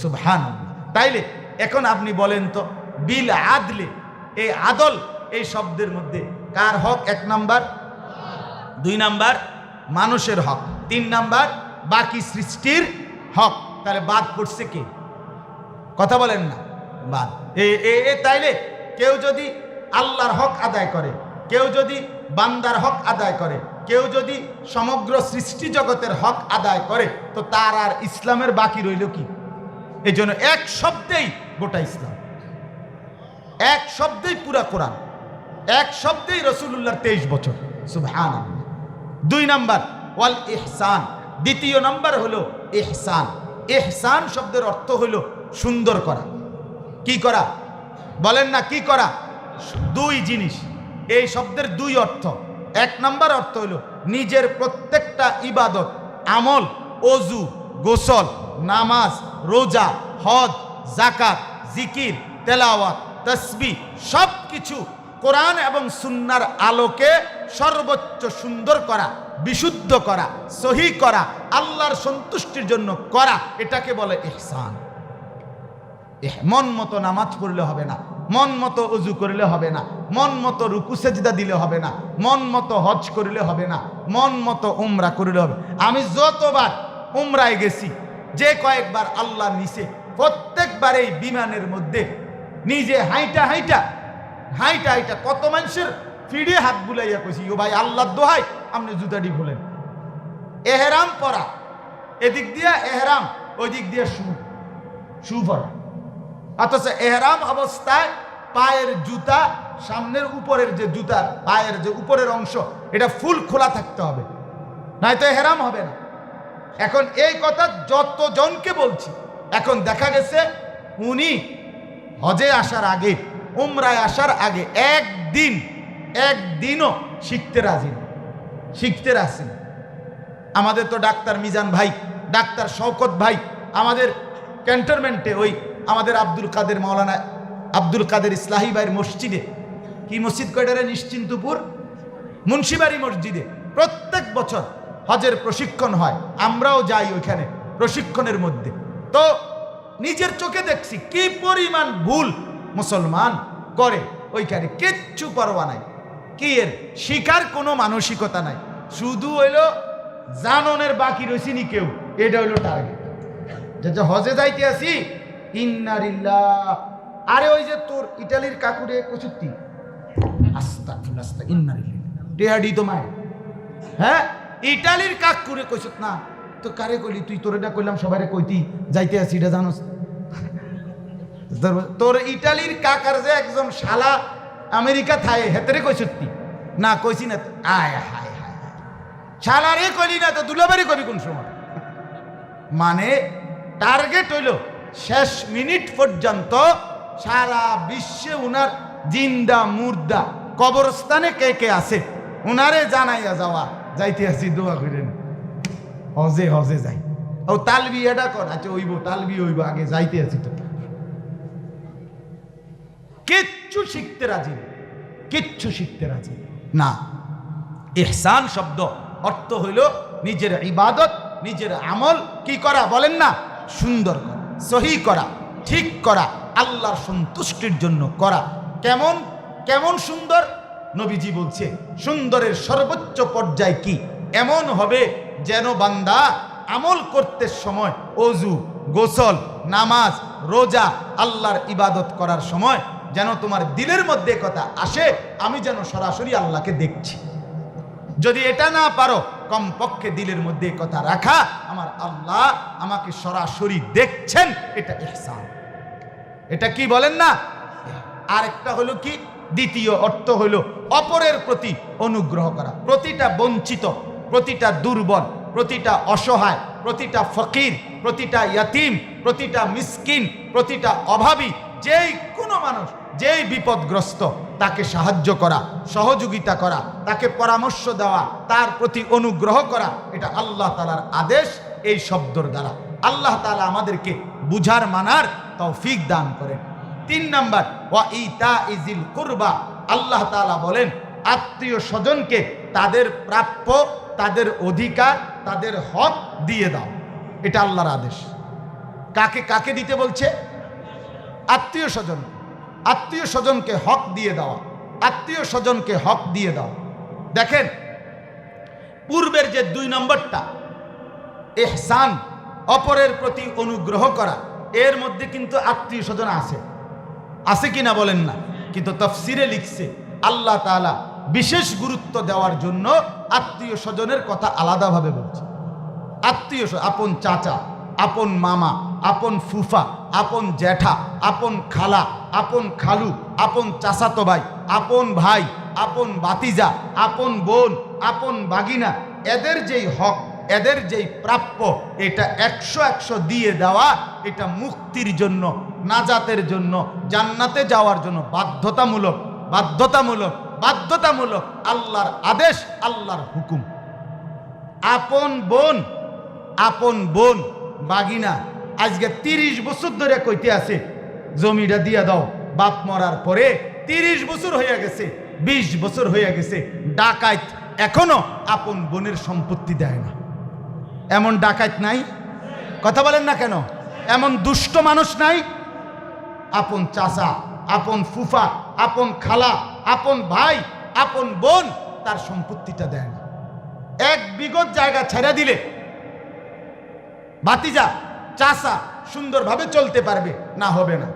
সুবহানাল্লাহ। তাইলে এখন আপনি বলেন তো, বিল আদলে, এই আদল এই শব্দের মধ্যে কার হক? 1 নাম্বার, 2 নাম্বার মানুষের হক, 3 নাম্বার বাকি সৃষ্টির হক। তাহলে বাদ পড়ছে কে? কথা বলেন না, বাদ। তাইলে কেউ যদি আল্লাহর হক আদায় করে, কেউ যদি বান্দার হক আদায় করে, কেউ যদি সমগ্র সৃষ্টি জগতের হক আদায় করে, তো তার আর ইসলামের বাকি রইল কি? এই জন্য এক শব্দেই গোটা ইসলাম, এক শব্দেই পুরা কোরআন, এক শব্দেই রাসূলুল্লাহর 23 বছর। সুবহানাল্লাহ। 2 নাম্বার ওয়াল ইহসান, দ্বিতীয় নাম্বার হলো ইহসান। ইহসান শব্দের অর্থ হলো সুন্দর করা। কি করা? বলেন না, কি করা? 2 জিনিস। এই শব্দের 2 অর্থ। 1 নাম্বার অর্থ হলো নিজের প্রত্যেকটা ইবাদত, আমল, ওযু, গোসল, নামাজ, রোজা, হজ, যাকাত, জিকির, তেলাওয়াত, তাসবিহ সব কিছু কোরআন এবং সুন্নাহর আলোকে সর্বোচ্চ সুন্দর করা, বিশুদ্ধ করা, সহি করা, আল্লাহর সন্তুষ্টির জন্য করা, এটাকে বলে ইহসান। মন মতো নামাজ পড়লে হবে না, মন মতো ওযু করলে হবে না, মন মতো রুকু সেজদা দিলে হবে না, মন মতো হজ করলে হবে না, মন মতো উমরা করলে হবে। আমি যতবার উমরায় গেছি, যে কয়েকবার আল্লাহ নিছে, প্রত্যেকবার এই বিমানের মধ্যে নিজে হাইটা হাইটা হাইটা হাইটা কত মানুষের ফিডে হাত বুলাইয়া কইছি, ও ভাই আল্লাহর দোহাই আপনি জুতাটি খোলেন। এহরাম পরা, এদিক দিয়া এহরাম, ওই দিক দিয়া শু পরা, অথচ এহরাম অবস্থায় পায়ের জুতা, সামনের উপরের যে জুতার পায়ের যে উপরের অংশ, এটা ফুল খোলা থাকতে হবে, নয়তো এহরাম হবে না। এখন এই কথা যতজনকে বলছি, এখন দেখা গেছে উনি হজে আসার আগে, উমরায় আসার আগে একদিনও শিখতে রাজি না, শিখতে রাজি না। আমাদের তো ডাক্তার মিজান ভাই, ডাক্তার শওকত ভাই, আমাদের ক্যান্টনমেন্টে ওই আমাদের আব্দুল কাদের, মাওলানা আব্দুল কাদের ইসলাহি ভাইয়ের মসজিদে, কি মসজিদ কয়টারে? নিশ্চিন্তপুর মুন্সিবাড়ি মসজিদে প্রত্যেক বছর হজের প্রশিক্ষণ হয়, আমরাও যাই ওইখানে প্রশিক্ষণের মধ্যে। তো নিজের চোখে দেখছি কি পরিমাণ ভুল মুসলমান করে ওইখানে, কিচ্ছু পরোয়া নাই, কি এর শিকার কোনো মানসিকতা নাই, শুধু হইল জাননের বাকি রয়েছিনি কেউ, এটা হইল টার্গেট। যে হজে যাইতে আসি ইন্নালিল্লাহ, আরে ওই যে তোর ইটালির কাকুরে 65, আস্তাগফিরুল্লাহ, ইন্নালিল্লাহ টেহাডি তো মায়, হ্যাঁ ইটালির কাকুরে কইছত না তো কারে কইলি তুই? তোর এটা কইলাম সবাইরে কইতি যাইতে আসি, এটা জানোস? তোর ইটালির কাকার যে একজন শালা আমেরিকা থায়, হেতরে কইছতি না? কইছি না। আয় হায় হায়, শালারে কইলি না তো দুলাবারে কবি কোন সময়? মানে টার্গেট হইল শেষ মিনিট পর্যন্ত সারা বিশ্বে উনার জিন্দা মুর্দা কবরস্থানে কে কে আছে উনারে জানাইয়া যাওয়া, যাইতে আসি দোয়া করেন, হজে হজে যাই। ও তালবি এটা কর, আচ্ছা হইব তালবি হইব, আগে যাইতে আসি। তো কিচ্ছু শিখতে রাজি, কিচ্ছু শিখতে রাজি না। ইহসান শব্দ অর্থ হইল নিজের ইবাদত, নিজের আমল কি করা? বলেন না, সুন্দর করা, সহি করা, ঠিক করা, আল্লাহর সন্তুষ্টির জন্য করা। কেমন কেমন সুন্দর? নবীজি বলছে সুন্দরের সর্বোচ্চ পর্যায় কি? এমন হবে যেন বান্দা আমল করতে সময়, ওযু, গোসল, নামাজ, রোজা, আল্লাহর ইবাদত করার সময় যেন তোমার দিলের মধ্যে কথা আসে, আমি যেন সরাসরি আল্লাহকে দেখছি। যদি এটা না পারো, কমপক্ষে দিলের মধ্যে কথা রাখা, আমার আল্লাহ আমাকে সরাসরি দেখছেন, এটা ইহসান। এটা কি বলেন না? আরেকটা হলো কি? দ্বিতীয় অর্থ হলো অপরের প্রতি অনুগ্রহ করা। প্রতিটা বঞ্চিত, প্রতিটা দুর্বল, প্রতিটা অসহায়, প্রতিটা ফকির, প্রতিটা ইয়াতিম, প্রতিটা মিসকিন, প্রতিটা অভাবী, যেই কোনো মানুষ যেই বিপদগ্রস্ত তাকে সাহায্য করা, সহযোগিতা করা, তাকে পরামর্শ দেওয়া, তার প্রতি অনুগ্রহ করা, এটা আল্লাহ তাআলার আদেশ। এই শব্দর দ্বারা আল্লাহ তাআলা আমাদেরকে বুঝার মানার তৌফিক দান করেন। 3 নাম্বার, ওয়া ইতাইজিল কুরবা, আল্লাহ তাআলা বলেন আত্মীয় স্বজনকে তাদের প্রাপ্য, তাদের অধিকার, তাদের হক দিয়ে দাও। এটা আল্লাহর আদেশ। কাকে কাকে দিতে বলছে? আত্মীয় স্বজন। আত্মীয় স্বজনকে হক দিয়ে দেওয়া, আত্মীয় স্বজনকে হক দিয়ে দাও। দেখেন পূর্বের যে 2 নম্বরটা ইহসান, অপরের প্রতি অনুগ্রহ করা, এর মধ্যে কিন্তু আত্মীয় স্বজন আছে কিনা বলেন না? কিন্তু তাফসিরে লিখছে আল্লাহ তাআলা বিশেষ গুরুত্ব দেওয়ার জন্য আত্মীয় স্বজনের কথা আলাদাভাবে বলছে। আত্মীয়, আপন চাচা, আপন মামা, আপন ফুফা, আপন জ্যাঠা, আপন খালা, আপন খালু, আপন চাচাতো ভাই, আপন ভাই, আপন ভাতিজা, আপন বোন, আপন বাগিনা, এদের যেই হক, এদের যেই প্রাপ্য, এটা 100 দিয়ে দেওয়া, এটা মুক্তির জন্য, নাজাতের জন্য, জান্নাতে যাওয়ার জন্য বাধ্যতামূলক, বাধ্যতামূলক, বাধ্যতামূলক, আল্লাহর আদেশ, আল্লাহর হুকুম। আপন বোন বাগিনা আজকে 30 বছর ধরে কইতে আছে জমিটা দিয়া দাও, বাপ মরার পরে 30 বছর হয়ে গেছে, 20 বছর হয়ে গেছে, ডাকাইত এখনো আপন বোনের সম্পত্তি দেয় না। এমন ডাকাইত নাই? কথা বলেন না কেন? এমন দুষ্ট মানুষ নাই? আপন চাচা, আপন ফুফা, আপন খালা, আপন ভাই, আপন বোন তার সম্পত্তিটা দেয় না। 1 বিঘত জায়গা ছেড়ে দিলে ভাতিজা চাচা সুন্দরভাবে চলতে পারবে না? হবে না?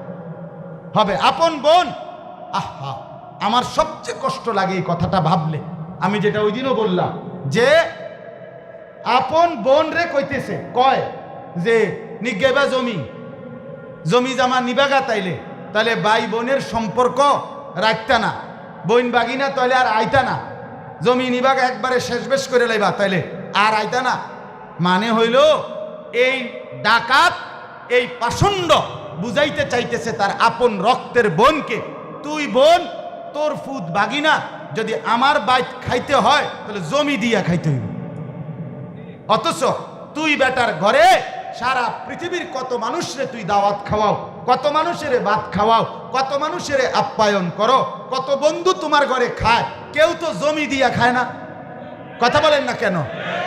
হবে। আপন বোন, আহা, আমার সবচেয়ে কষ্ট লাগে এই কথাটা ভাবলে। আমি যেটা ওই দিনও বললাম যে আপন বোন রে কইতেছে, কয় যে নিগেবা জমি জামা নিবাগা, তাইলে ভাই বোনের সম্পর্ক রাখতা না, বোন বাগিনা তাইলে আর আইতা না, জমি নিবাগা একবারে শেষ বেশ করে লাইবা, তাইলে আর আইতা না। মানে হইল এই ডাকাত, এই পাষণ্ড বুঝাইতে চাইতেছে তার আপন রক্তের বোনকে, তুই বোন, তোর ফুদ বাগিনা যদি আমার বাইত খাইতে হয় তাহলে জমি দিয়া খাইতে হইব। অথচ তুই বেটার ঘরে সারা পৃথিবীর কত মানুষরে তুই দাওয়াত খাওয়াও, কত মানুষের ভাত খাওয়াও, কত মানুষের আপ্যায়ন করো, কত বন্ধু তোমার ঘরে খায়, কেউ তো জমি দিয়া খায় না। কথা বলেন না কেন?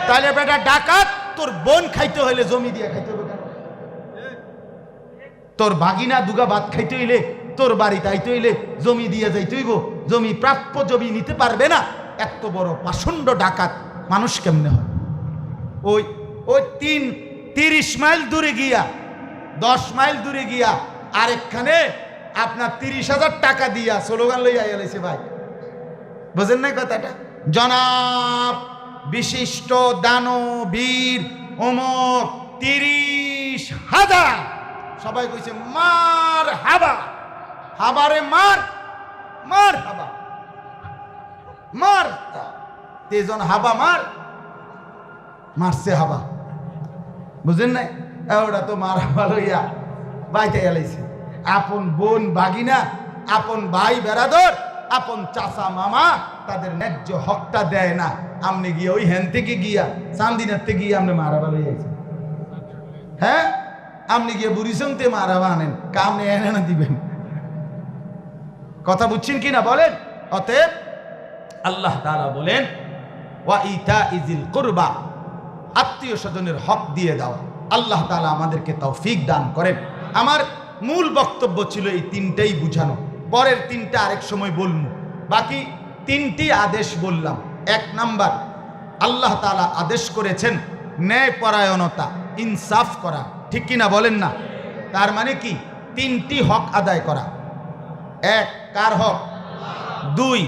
তাহলে বেটা ডাকাত, তোর বোন খাইতে হইলে জমি দিয়া খাইতে হবে কেন? তোর বাগিনা দুগা ভাত খাইতে হইলে, তোর বাড়িতে আইতে হইলে জমি দিয়া যাইতে হইব। জমি প্রাপ্য জমি নিতে পারবে না, এত বড় পাষণ্ড ডাকাত মানুষ কেমনে হয়? ওই 30 মাইল দূরে গিয়া, 10 মাইল দূরে গিয়া আরেকখানে আপনার 30,000 টাকা দিয়া স্লোগান লইয়া এলাইছে ভাই। বুঝেন নাই কথাটা? জনাব বিশিষ্ট দানবীর অমুক 30,000। সবাই কইছে মার হাবা, হাবারে মার, মার হাবা, মার তেজন হাবা, মারছে হাবা। বুঝেন নাই? ওটা তো মার হাবা লইয়া বাইতে এলাইছে। আপন বোন বাগিনা, আপন ভাই বেরাদর, আপন চাচা মামা তাদের ন্যায্য হকটা দেয় না। আমনে গিয়ে ওই হেন থেকে গিয়া চান্দিনাতে গিয়ে আপনি মারাবা লই আইছেন। হ্যাঁ, আপনি গিয়ে বুড়িসংতে মারাবা আনেন, কামনে এনে না দিবেন। কথা বুঝছেন কিনা বলেন? অতএব আল্লাহ তাআলা বলেন ওয়া ইতাইজিল কুরবা, আত্মীয় স্বজনের হক দিয়ে দাও। আল্লাহ তাআলা আমাদেরকে তৌফিক দান করেন। আমার মূল বক্তব্য ছিল এই 3টাই বুঝানো, পরের 3টা আরেক সময় বলবো। বাকি 3টি আদেশ বললাম। 1 নাম্বার, আল্লাহ তাআলা আদেশ করেছেন ন্যায়পরায়ণতা, ইনসাফ করা। ঠিক কিনা বলেন না? তার মানে কি? 3টি হক আদায় করা। 1 কার হক? 2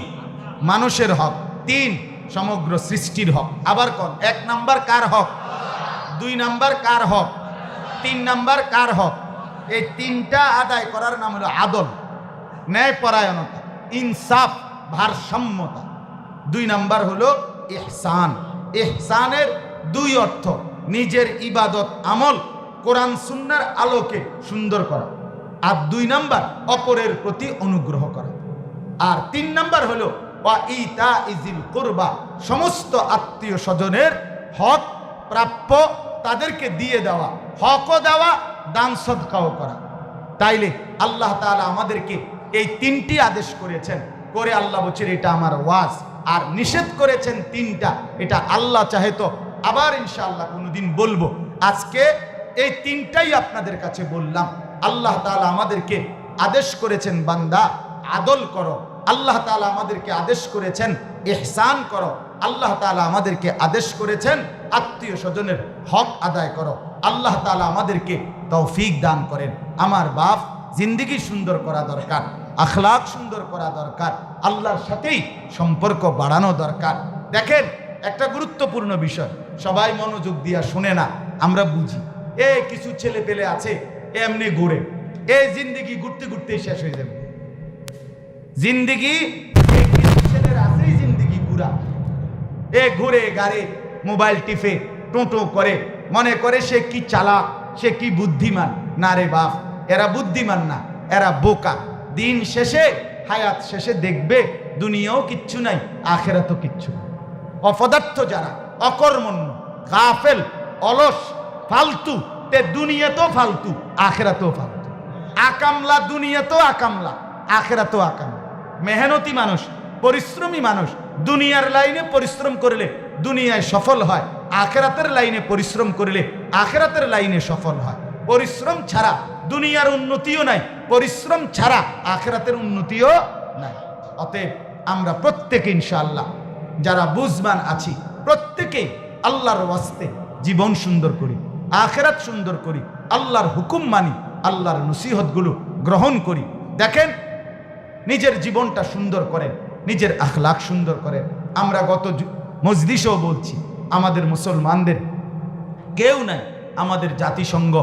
মানুষের হক, 3 সমগ্র সৃষ্টির হক। আবার কোন? 1 নাম্বার কার হক, 2 নাম্বার কার হক, 3 নাম্বার কার হক? এই 3টা আদায় করার নাম হলো আদল, ন্যায়পরায়ণতা, ইনসাফ, ভারসাম্যতা। 2 নাম্বার হলো ইহসান। ইহসানের দুই অর্থ, নিজের ইবাদত আমল কোরআন সুন্নাহর আলোকে সুন্দর করা, আর 2 নাম্বার অপরের প্রতি অনুগ্রহ করা, আর 3 নাম্বার হলো ওয়া ইতা ইজিল কুরবা, সমস্ত আত্মীয় স্বজনের হক প্রাপ্য তাদেরকে দিয়ে দেওয়া, হকও দেওয়া, দান সদকাও করা। তাইলে আল্লাহ তাআলা আমাদেরকে এই 3টি আদেশ করেছেন, করে আল্লাহ বলছেন এটা আমার ওয়াজ, আর নিষেধ করেছেন 3টা, এটা আল্লাহ চাহে তো আবার ইনশাআল্লাহ কোনোদিন বলবো। আজকে এই 3টাই আপনাদের কাছে বললাম। আল্লাহ তাআলা আমাদেরকে আদেশ করেছেন বান্দা আদল করো, আল্লাহ তাআলা আমাদেরকে আদেশ করেছেন ইহসান করো, আল্লাহ তাআলা আমাদেরকে আদেশ করেছেন আত্মীয় স্বজনের হক আদায় করো। আল্লাহ তাআলা আমাদেরকে তৌফিক দান করেন। আমার বাপ, জিন্দেগি সুন্দর করা দরকার, আখলাক সুন্দর করা দরকার, আল্লাহর সাথেই সম্পর্ক বাড়ানো দরকার। দেখেন একটা গুরুত্বপূর্ণ বিষয়, সবাই মনোযোগ দিয়া শুনে না, আমরা বুঝি। কিছু ছেলে পেলে আছে এমনি ঘুরে, জিন্দেগি ঘুরতে ঘুরতেই শেষ হয়ে যাবে। জিন্দেগি কিছু ছেলের আছেই জিন্দেগি ঘুরা, ঘুরে গাড়ে মোবাইল টিপে টোটো করে, মনে করে সে কি চালাক, সে কি বুদ্ধিমান। না রে বাপ, এরা বুদ্ধিমান না, এরা বোকা। দিন শেষে, হায়াত শেষে দেখবে দুনিয়াও কিচ্ছু নাই, আখেরাতও কিচ্ছু নাই। অপদার্থ যারা, অকর্মণ্য, গাফেল, অলস, ফালতু, তে দুনিয়াতেও ফালতু, আখেরাতেও ফালতু। আকামলা, দুনিয়াতেও আকামলা, আখেরাতেও আকামলা। মেহনতি মানুষ, পরিশ্রমী মানুষ দুনিয়ার লাইনে পরিশ্রম করলে দুনিয়ায় সফল হয়, আখেরাতের লাইনে পরিশ্রম করলে আখেরাতের লাইনে সফল হয়। পরিশ্রম ছাড়া দুনিয়ার উন্নতিও নাই, পরিশ্রম ছাড়া আখেরাতের উন্নতিও নাই। অতএব আমরা প্রত্যেকে ইনশাআল্লাহ যারা বুঝবান আছি, প্রত্যেকে আল্লাহর ওয়াস্তে জীবন সুন্দর করি, আখেরাত সুন্দর করি, আল্লাহর হুকুম মানি, আল্লাহর নসিহতগুলো গ্রহণ করি। দেখেন, নিজের জীবনটা সুন্দর করেন, নিজের আখলাক সুন্দর করেন। আমরা গত মজলিসেও বলছি, আমাদের মুসলমানদের কেউ নাই, আমাদের জাতিসংঘ,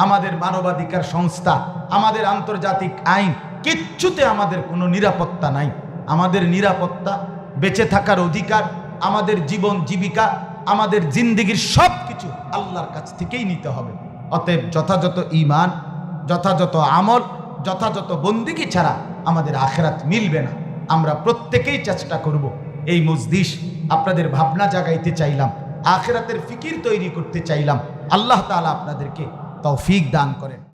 আমাদের মানবাধিকার সংস্থা, আমাদের আন্তর্জাতিক আইন, কিচ্ছুতে আমাদের কোনো নিরাপত্তা নাই। আমাদের নিরাপত্তা, বেঁচে থাকার অধিকার, আমাদের জীবন জীবিকা, আমাদের জিন্দেগির সব কিছু আল্লাহর কাছ থেকেই নিতে হবে। অতএব যথাযথ ঈমান, যথাযথ আমল, যথাযথ বন্দেগী ছাড়া আমাদের আখেরাত মিলবে না। আমরা প্রত্যেকেই চেষ্টা করব। এই মজলিস আপনাদের ভাবনা জাগাইতে চাইলাম, আখেরাতের ফিকির তৈরি করতে চাইলাম। আল্লাহ তাআলা আপনাদেরকে তৌফিক দান করেন।